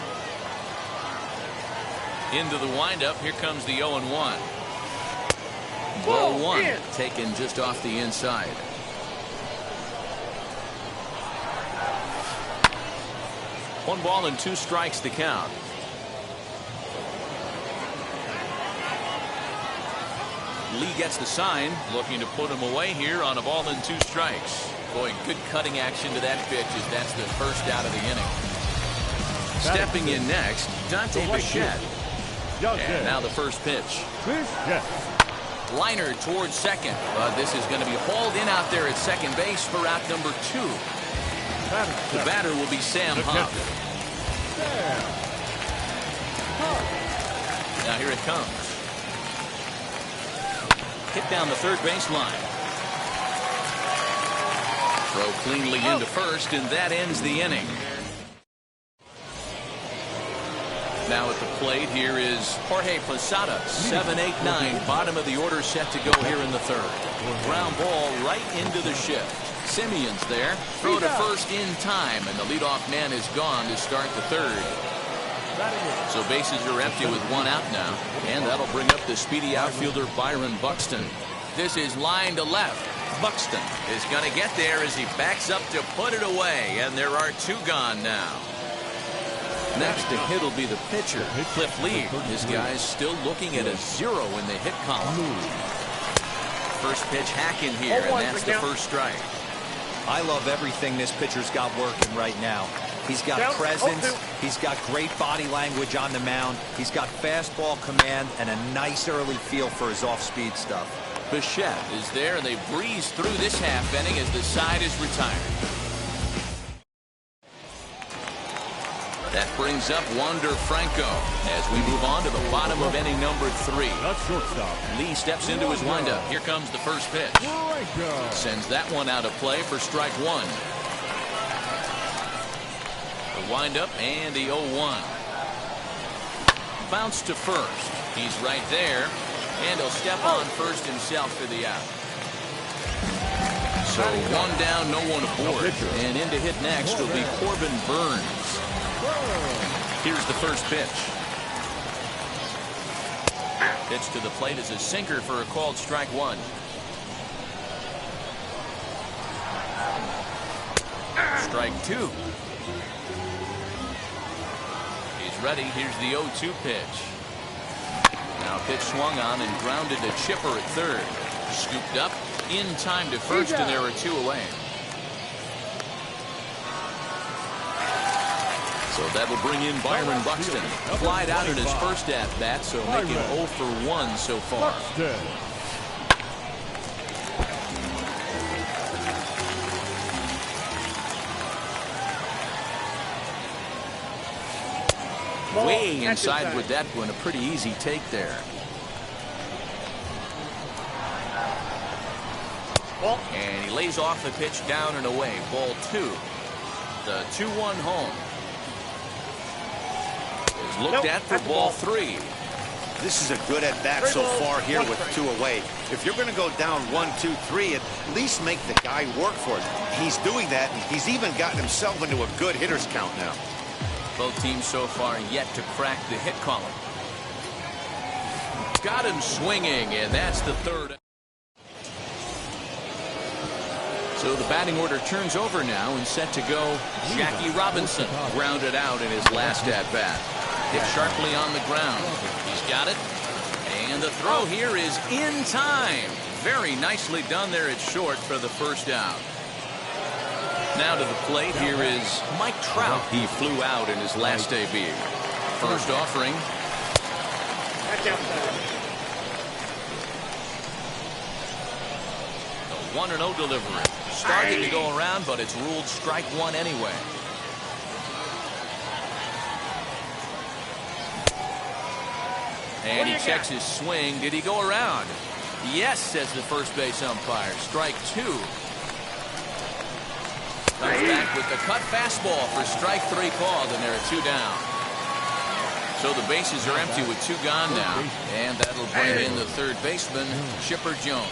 [SPEAKER 1] Into the windup, here comes the 0-1. Ball one, taken just off the inside. One ball and two strikes to count. Lee gets the sign, looking to put him away here on a ball and two strikes. Boy, good cutting action to that pitch as that's the first out of the inning. Stepping in next, Dante Bichette. And now the first pitch. Liner towards second, but this is going to be hauled in out there at second base for out number 2. The batter will be Sam Huff. Now here it comes. Hit down the third baseline. Throw cleanly into first, and that ends the inning. Now at the plate, here is Jorge Posada, 7-8-9, bottom of the order, set to go here in the third. Ground ball right into the shift. Semien's there. Throw to first in time, and the leadoff man is gone to start the third. So bases are empty with one out now, and that'll bring up the speedy outfielder Byron Buxton. This is line to left. Buxton is going to get there as he backs up to put it away, and there are two gone now. Next to hit will be the pitcher, Cliff Lee. This guy's still looking at a 0 in the hit column. First pitch hack in here, and that's the first strike.
[SPEAKER 2] I love everything this pitcher's got working right now. He's got presence. He's got great body language on the mound. He's got fastball command and a nice early feel for his off-speed stuff.
[SPEAKER 1] Bichette is there, and they breeze through this half inning as the side is retired. That brings up Wander Franco as we move on to the bottom of inning number 3. Lee steps into his windup. Here comes the first pitch. Sends that one out of play for strike 1. The windup and the 0-1. Bounce to first. He's right there, and he'll step on first himself for the out. So one down, no one aboard. And in to hit next will be Corbin Burns. Here's the first pitch. Pitch to the plate is a sinker for a called strike 1. Strike 2. He's ready. Here's the 0-2 pitch. Now pitch swung on and grounded to Chipper at third. Scooped up in time to first, and there are 2 away. So that'll bring in Byron Buxton. Flied out in his first at-bat, so make him 0 for 1 so far. Way inside with that one. A pretty easy take there. And he lays off the pitch down and away. Ball 2. The 2-1 home. Looked at for ball 3.
[SPEAKER 4] This is a good at-bat so far here with 2 away. If you're going to go down 1, 2, 3, at least make the guy work for it. He's doing that, and he's even gotten himself into a good hitter's count now.
[SPEAKER 1] Both teams so far yet to crack the hit column. Got him swinging, and that's the third. So the batting order turns over now, and set to go Jackie Robinson. Grounded out in his last at-bat. Hit sharply on the ground. He's got it. And the throw here is in time. Very nicely done there at short for the first out. Now to the plate, here is Mike Trout. He flew out in his last debut. First offering.
[SPEAKER 3] That's outside.
[SPEAKER 1] The 1-0 delivery. Starting to go around, but it's ruled strike one anyway. And he checks his swing. Did he go around? Yes, says the first base umpire. Strike two. Comes back with the cut fastball for strike three called, and there are two down. So the bases are empty with two gone now. And that'll bring in the third baseman, Chipper Jones.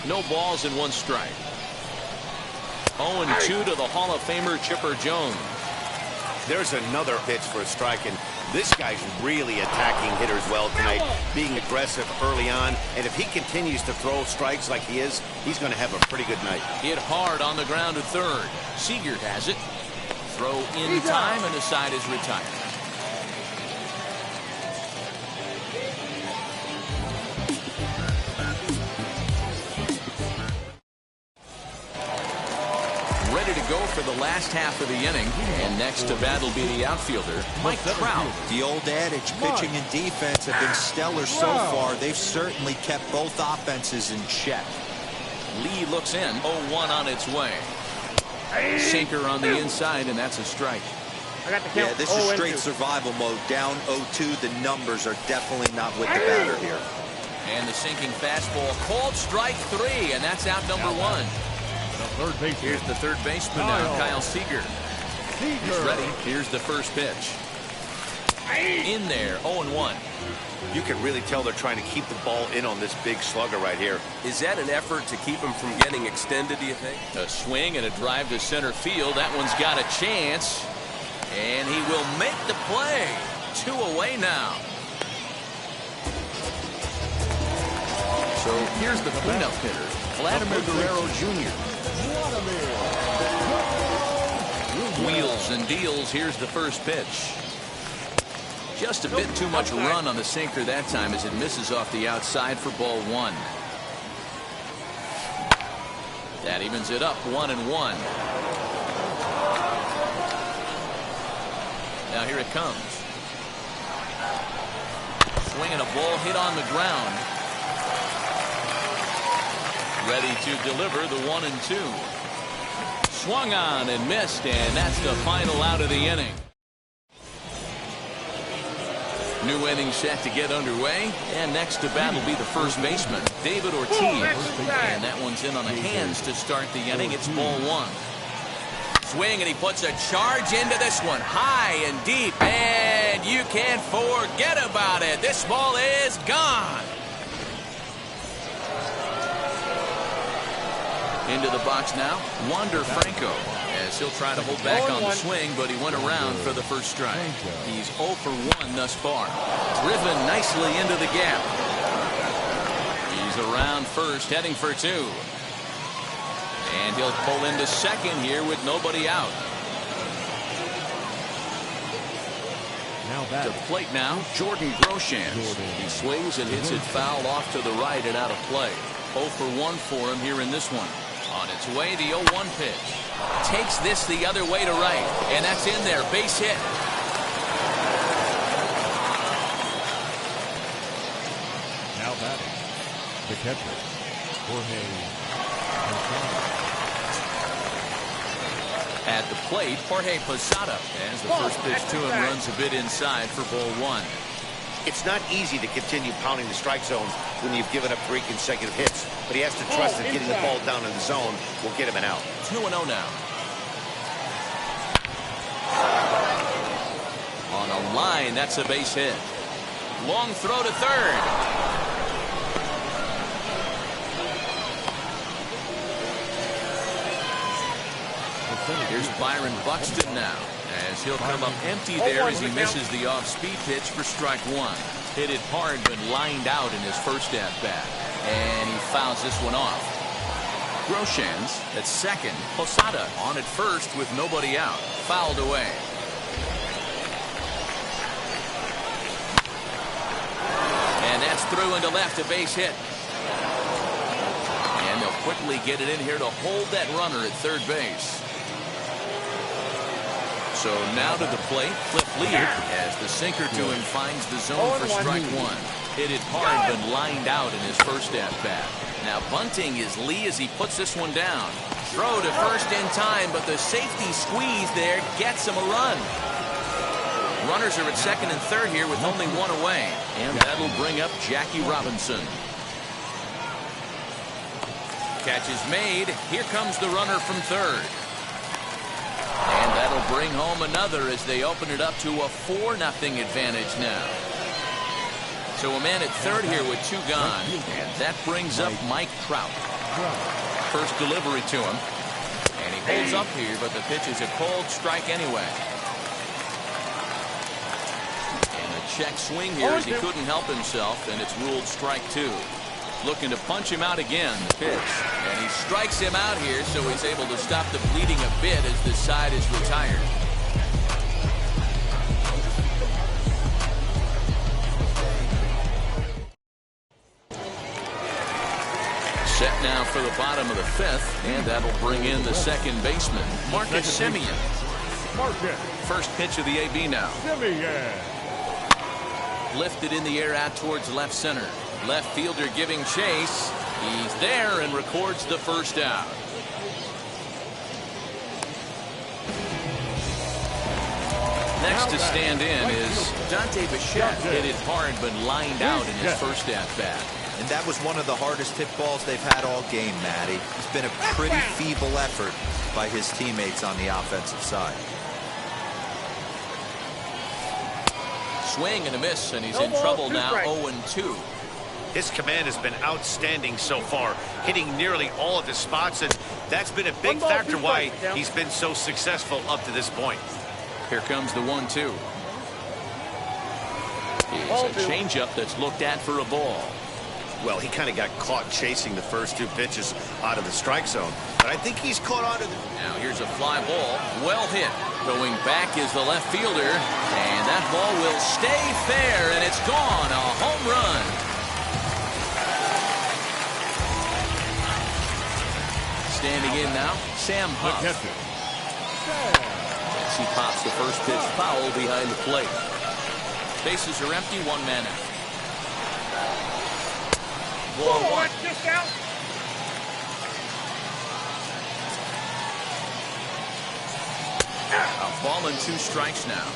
[SPEAKER 1] No balls and one strike. 0-2 to the Hall of Famer Chipper Jones.
[SPEAKER 4] There's another pitch for a strike, and this guy's really attacking hitters well tonight, being aggressive early on. And if he continues to throw strikes like he is, he's going to have a pretty good night.
[SPEAKER 1] Hit hard on the ground to third. Seager has it. Throw in time, and the side is retired. Ready to go for the last half of the inning. And next to bat will be the outfielder, Mike Trout.
[SPEAKER 2] The old adage, pitching and defense have been stellar so far. They've certainly kept both offenses in check.
[SPEAKER 1] Lee looks in. 0-1 on its way. Sinker on the inside, and that's a strike.
[SPEAKER 3] I got the count.
[SPEAKER 2] Yeah, this is straight survival mode. Down 0-2. The numbers are definitely not with the batter here.
[SPEAKER 1] And the sinking fastball called strike three, and that's out number one.
[SPEAKER 7] Third base.
[SPEAKER 1] Here's the third baseman now, Kyle Seager. He's ready. Here's the first pitch. In there, 0-1.
[SPEAKER 4] You can really tell they're trying to keep the ball in on this big slugger right here.
[SPEAKER 6] Is that an effort to keep him from getting extended, do you think?
[SPEAKER 1] A swing and a drive to center field. That one's got a chance. And he will make the play. 2 away now. So here's the cleanup hitter, Vladimir Guerrero Jr. Wheels and deals. Here's the first pitch. Just a bit too much run on the sinker that time as it misses off the outside for ball one. That evens it up 1-1. Now here it comes. Swinging a ball hit on the ground. Ready to deliver the 1-2. Swung on and missed, and that's the final out of the inning. New inning set to get underway, and next to bat will be the first baseman, David Ortiz. And that one's in on the hands to start the inning. It's ball one. Swing, and he puts a charge into this one, high and deep, and you can't forget about it. This ball is gone. Into the box now, Wander Franco, as he'll try to hold back on the swing, but he went around for the first strike. He's 0 for 1 thus far. Driven nicely into the gap. He's around first, heading for 2. And he'll pull into second here with nobody out. To the plate now, Jordan Groshans. He swings and hits it foul off to the right and out of play. 0 for 1 for him here in this one. On its way, the 0-1 pitch. Takes this the other way to right. And that's in there. Base hit.
[SPEAKER 7] Now batting, the catcher, Jorge Posada.
[SPEAKER 1] At the plate, Jorge Posada. As the first pitch to him runs a bit inside for ball one.
[SPEAKER 4] It's not easy to continue pounding the strike zone when you've given up 3 consecutive hits, but he has to trust that getting the ball down in the zone will get him an out.
[SPEAKER 1] 2-0 now. On a line, that's a base hit. Long throw to third. Here's Byron Buxton now, as he'll come up empty there as he misses the off-speed pitch for strike one. Hit it hard, but lined out in his first at-bat. And he fouls this one off. Groshans at second. Posada on at first with nobody out. Fouled away. And that's through into left, a base hit. And they'll quickly get it in here to hold that runner at third base. So now to the plate, Cliff Lee, as the sinker to him finds the zone for strike one. Hit it hard, but lined out in his first at-bat. Now bunting is Lee as he puts this one down. Throw to first in time, but the safety squeeze there gets him a run. Runners are at second and third here with only one away. And that'll bring up Jackie Robinson. Catch is made. Here comes the runner from third. And that'll bring home another as they open it up to a 4-0 advantage now. So a man at third here with two gone. And that brings up Mike Trout. First delivery to him. And he holds up here, but the pitch is a cold strike anyway. And a check swing here as he couldn't help himself, and it's ruled strike two. Looking to punch him out again, the pitch. And he strikes him out here, so he's able to stop the bleeding a bit as the side is retired. Set now for the bottom of the fifth, and that'll bring in the second baseman, Marcus Semien. First pitch of the AB now. Lifted in the air out towards left center. Left fielder giving chase. He's there and records the first out. Next to stand in is Dante Bichette. Hit it hard but lined out in his first at-bat.
[SPEAKER 2] And that was one of the hardest hit balls they've had all game, Matty. It's been a pretty feeble effort by his teammates on the offensive side.
[SPEAKER 1] Swing and a miss, and he's in trouble now, 0-2.
[SPEAKER 4] His command has been outstanding so far, hitting nearly all of his spots, and that's been a big factor why he's been so successful up to this point.
[SPEAKER 1] Here comes the 1-2. It's a changeup that's looked at for a ball.
[SPEAKER 4] Well, he kind of got caught chasing the first two pitches out of the strike zone, but I think he's caught on to the...
[SPEAKER 1] Now here's a fly ball, well hit. Going back is the left fielder, and that ball will stay fair, and it's gone, a home run. Standing in now, Sam Huff. As he pops the first pitch foul behind the plate. Bases are empty, one man out. Ball one. A ball and 2 strikes now.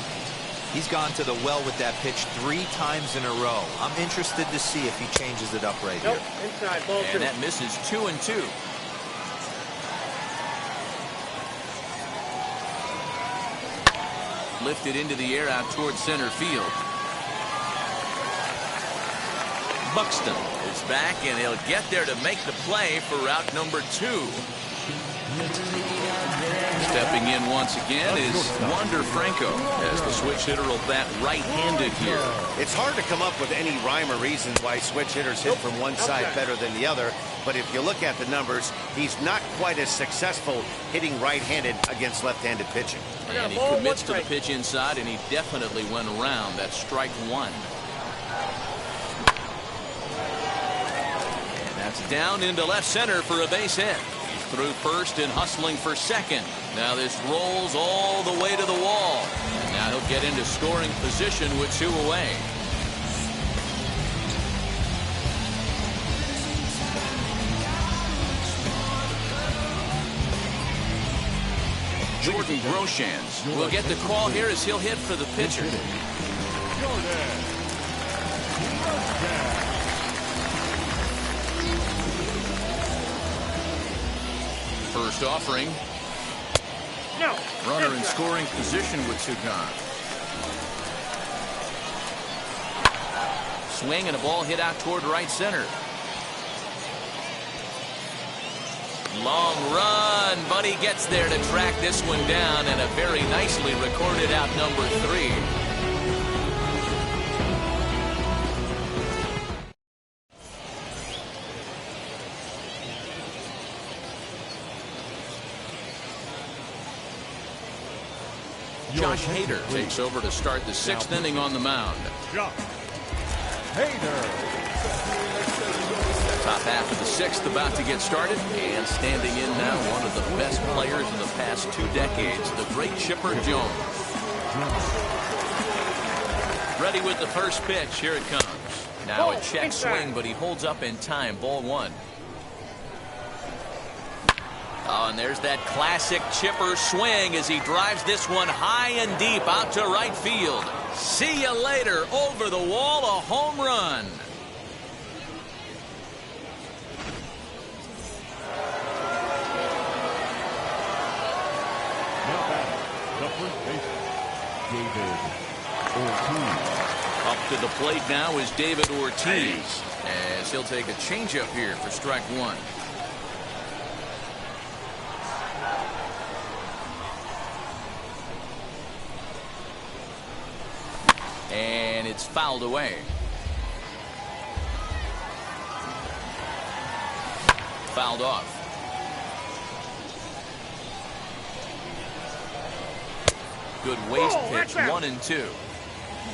[SPEAKER 2] He's gone to the well with that pitch 3 times in a row. I'm interested to see if he changes it up right here.
[SPEAKER 3] Inside, ball
[SPEAKER 1] and that misses 2-2. Lifted into the air out towards center field. Buxton is back, and he'll get there to make the play for route number 2. Stepping in once again is Wander Franco, as the switch hitter will bat right-handed here.
[SPEAKER 4] It's hard to come up with any rhyme or reason why switch hitters hit from one side better than the other, but if you look at the numbers, he's not quite as successful hitting right-handed against left-handed pitching.
[SPEAKER 1] And he commits to the pitch inside, and he definitely went around. That's strike 1. And that's down into left center for a base hit. Through first and hustling for second. Now this rolls all the way to the wall. And now he'll get into scoring position with 2 away. Jordan Groshans will get the call here as he'll hit for the pitcher. First offering.
[SPEAKER 3] No.
[SPEAKER 1] Runner in scoring position with 2 gone. Swing and a ball hit out toward right center. Long run, but he gets there to track this one down, and a very nicely recorded out number 3. Josh Hader takes over to start the 6th inning on the mound.
[SPEAKER 7] Josh Hader.
[SPEAKER 1] Top half of the sixth about to get started, and standing in now, one of the best players in the past 2 decades, the great Chipper Jones. Ready with the first pitch. Here it comes. Now a check swing, but he holds up in time. Ball 1. Oh, and there's that classic Chipper swing as he drives this one high and deep out to right field. See you later. Over the wall, a home run.
[SPEAKER 7] Now batting, the first baseman, David Ortiz.
[SPEAKER 1] Up to the plate now is David Ortiz, as he'll take a changeup here for strike 1. And it's fouled away. Fouled off. Good waist pitch, 1-2.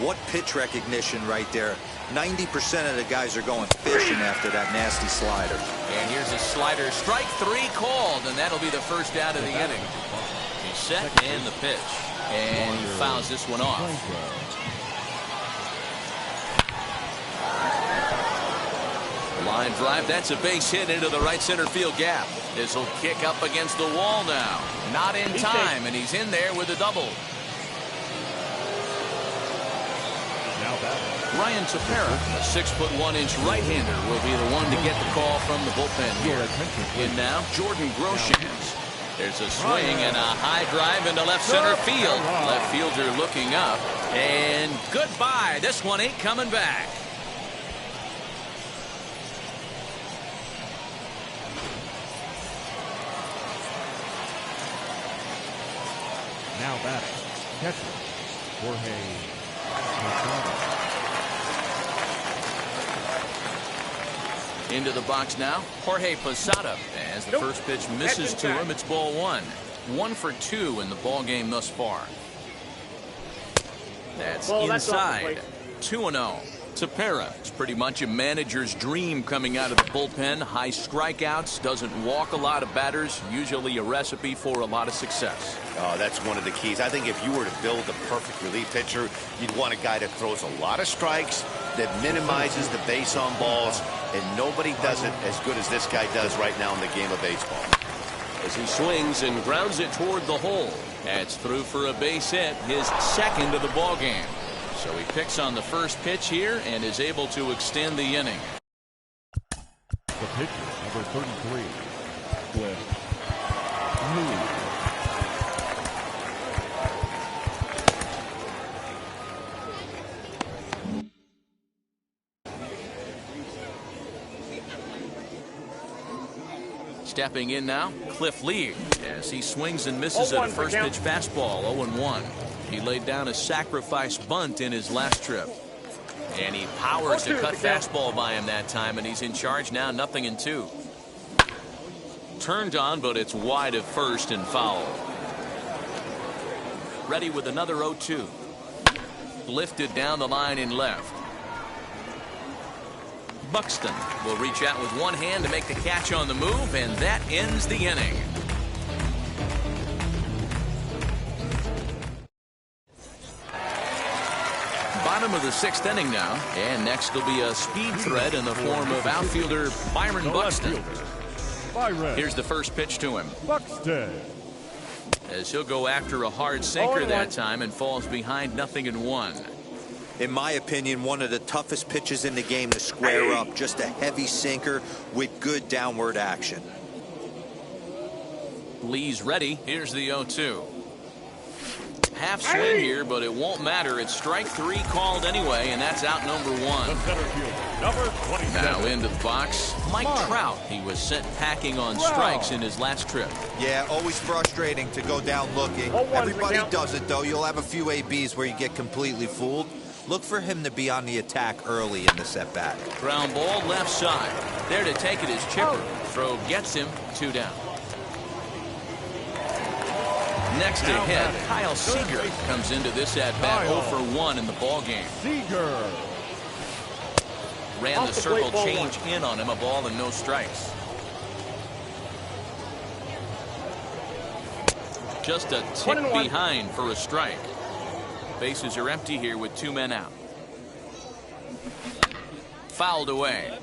[SPEAKER 2] What pitch recognition right there. 90% of the guys are going fishing after that nasty slider.
[SPEAKER 1] And here's a slider. Strike 3 called, and that'll be the first out of the inning. He's set and the pitch. And he fouls this one off. Line drive, that's a base hit into the right center field gap. This will kick up against the wall now. Not in time, and he's in there with a double.
[SPEAKER 7] Now batting,
[SPEAKER 1] Ryan Tepera, a 6'1" right-hander, will be the one to get the call from the bullpen here. In now, Jordan Groshans. There's a swing and a high drive into left center field. Left fielder looking up, and goodbye. This one ain't coming back.
[SPEAKER 7] now batting, catcher, Jorge Posada.
[SPEAKER 1] Into the box now, Jorge Posada. As the first pitch misses to him, it's ball 1. 1 for 2 in the ball game thus far. That's inside. 2-0. Tepera. It's pretty much a manager's dream coming out of the bullpen. High strikeouts, doesn't walk a lot of batters. Usually a recipe for a lot of success.
[SPEAKER 4] Oh, that's one of the keys. I think if you were to build a perfect relief pitcher, you'd want a guy that throws a lot of strikes, that minimizes the base on balls, and nobody does it as good as this guy does right now in the game of baseball.
[SPEAKER 1] As he swings and grounds it toward the hole. That's through for a base hit, his second of the ball game. So he picks on the first pitch here and is able to extend the inning.
[SPEAKER 7] The pitcher, number 33, Cliff Lee.
[SPEAKER 1] Stepping in now, Cliff Lee, as he swings and misses at a first pitch fastball, 0-1. He laid down a sacrifice bunt in his last trip. And he powers to cut fastball by him that time, and he's in charge now, 0-2. Turned on, but it's wide of first and foul. Ready with another 0-2. Lifted down the line in left. Buxton will reach out with one hand to make the catch on the move, and that ends the inning. Bottom of the sixth inning now, and next will be a speed threat in the form of outfielder Byron Buxton. Here's the first pitch to him.
[SPEAKER 7] Buxton.
[SPEAKER 1] As he'll go after a hard sinker that time and falls behind 0-1.
[SPEAKER 2] In my opinion, one of the toughest pitches in the game to square up. Just a heavy sinker with good downward action.
[SPEAKER 1] Lee's ready. Here's the 0-2. Half swing here, but it won't matter. It's strike 3 called anyway, and that's out number 1.
[SPEAKER 7] The center fielder, number 27.
[SPEAKER 1] Now into the box, Mike Trout. He was sent packing on strikes in his last trip.
[SPEAKER 2] Yeah, always frustrating to go down looking. Everybody does it, though. You'll have a few ABs where you get completely fooled. Look for him to be on the attack early in the set-back.
[SPEAKER 1] Ground ball left side. There to take it is Chipper. Throw gets him, 2 down. Next to hit, Kyle Seager comes into this at-bat 0 for 1 in the ball game.
[SPEAKER 7] Seager.
[SPEAKER 1] Ran the circle change in on him, a ball and no strikes. Just a tick behind for a strike. Bases are empty here with 2 men out. Fouled away.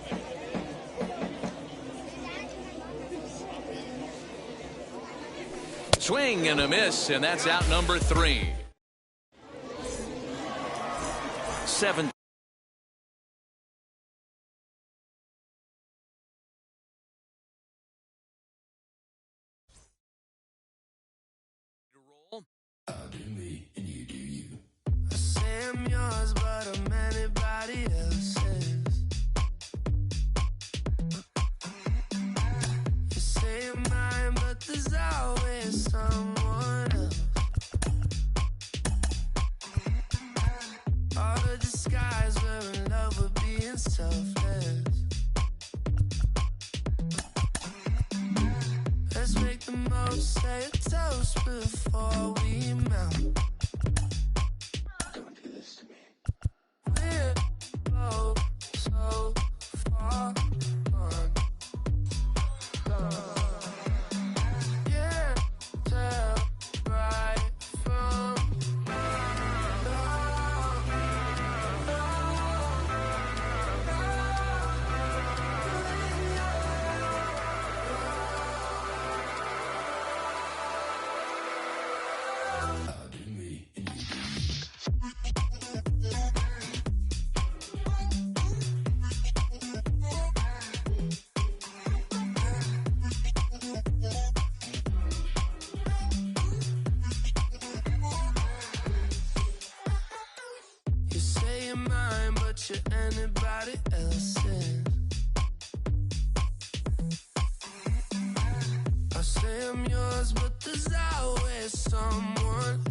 [SPEAKER 1] Swing and a miss, and that's out number 3. 7.
[SPEAKER 8] I'm yours, but I'm anybody else's. You say you're mine, but there's always someone else. All the disguise, we're in love with being selfless. Let's make the most, say a toast before we melt. We're both so far gone. Yeah, tell right from you say you're mine, but you're anybody else's. I say I'm yours, but there's always someone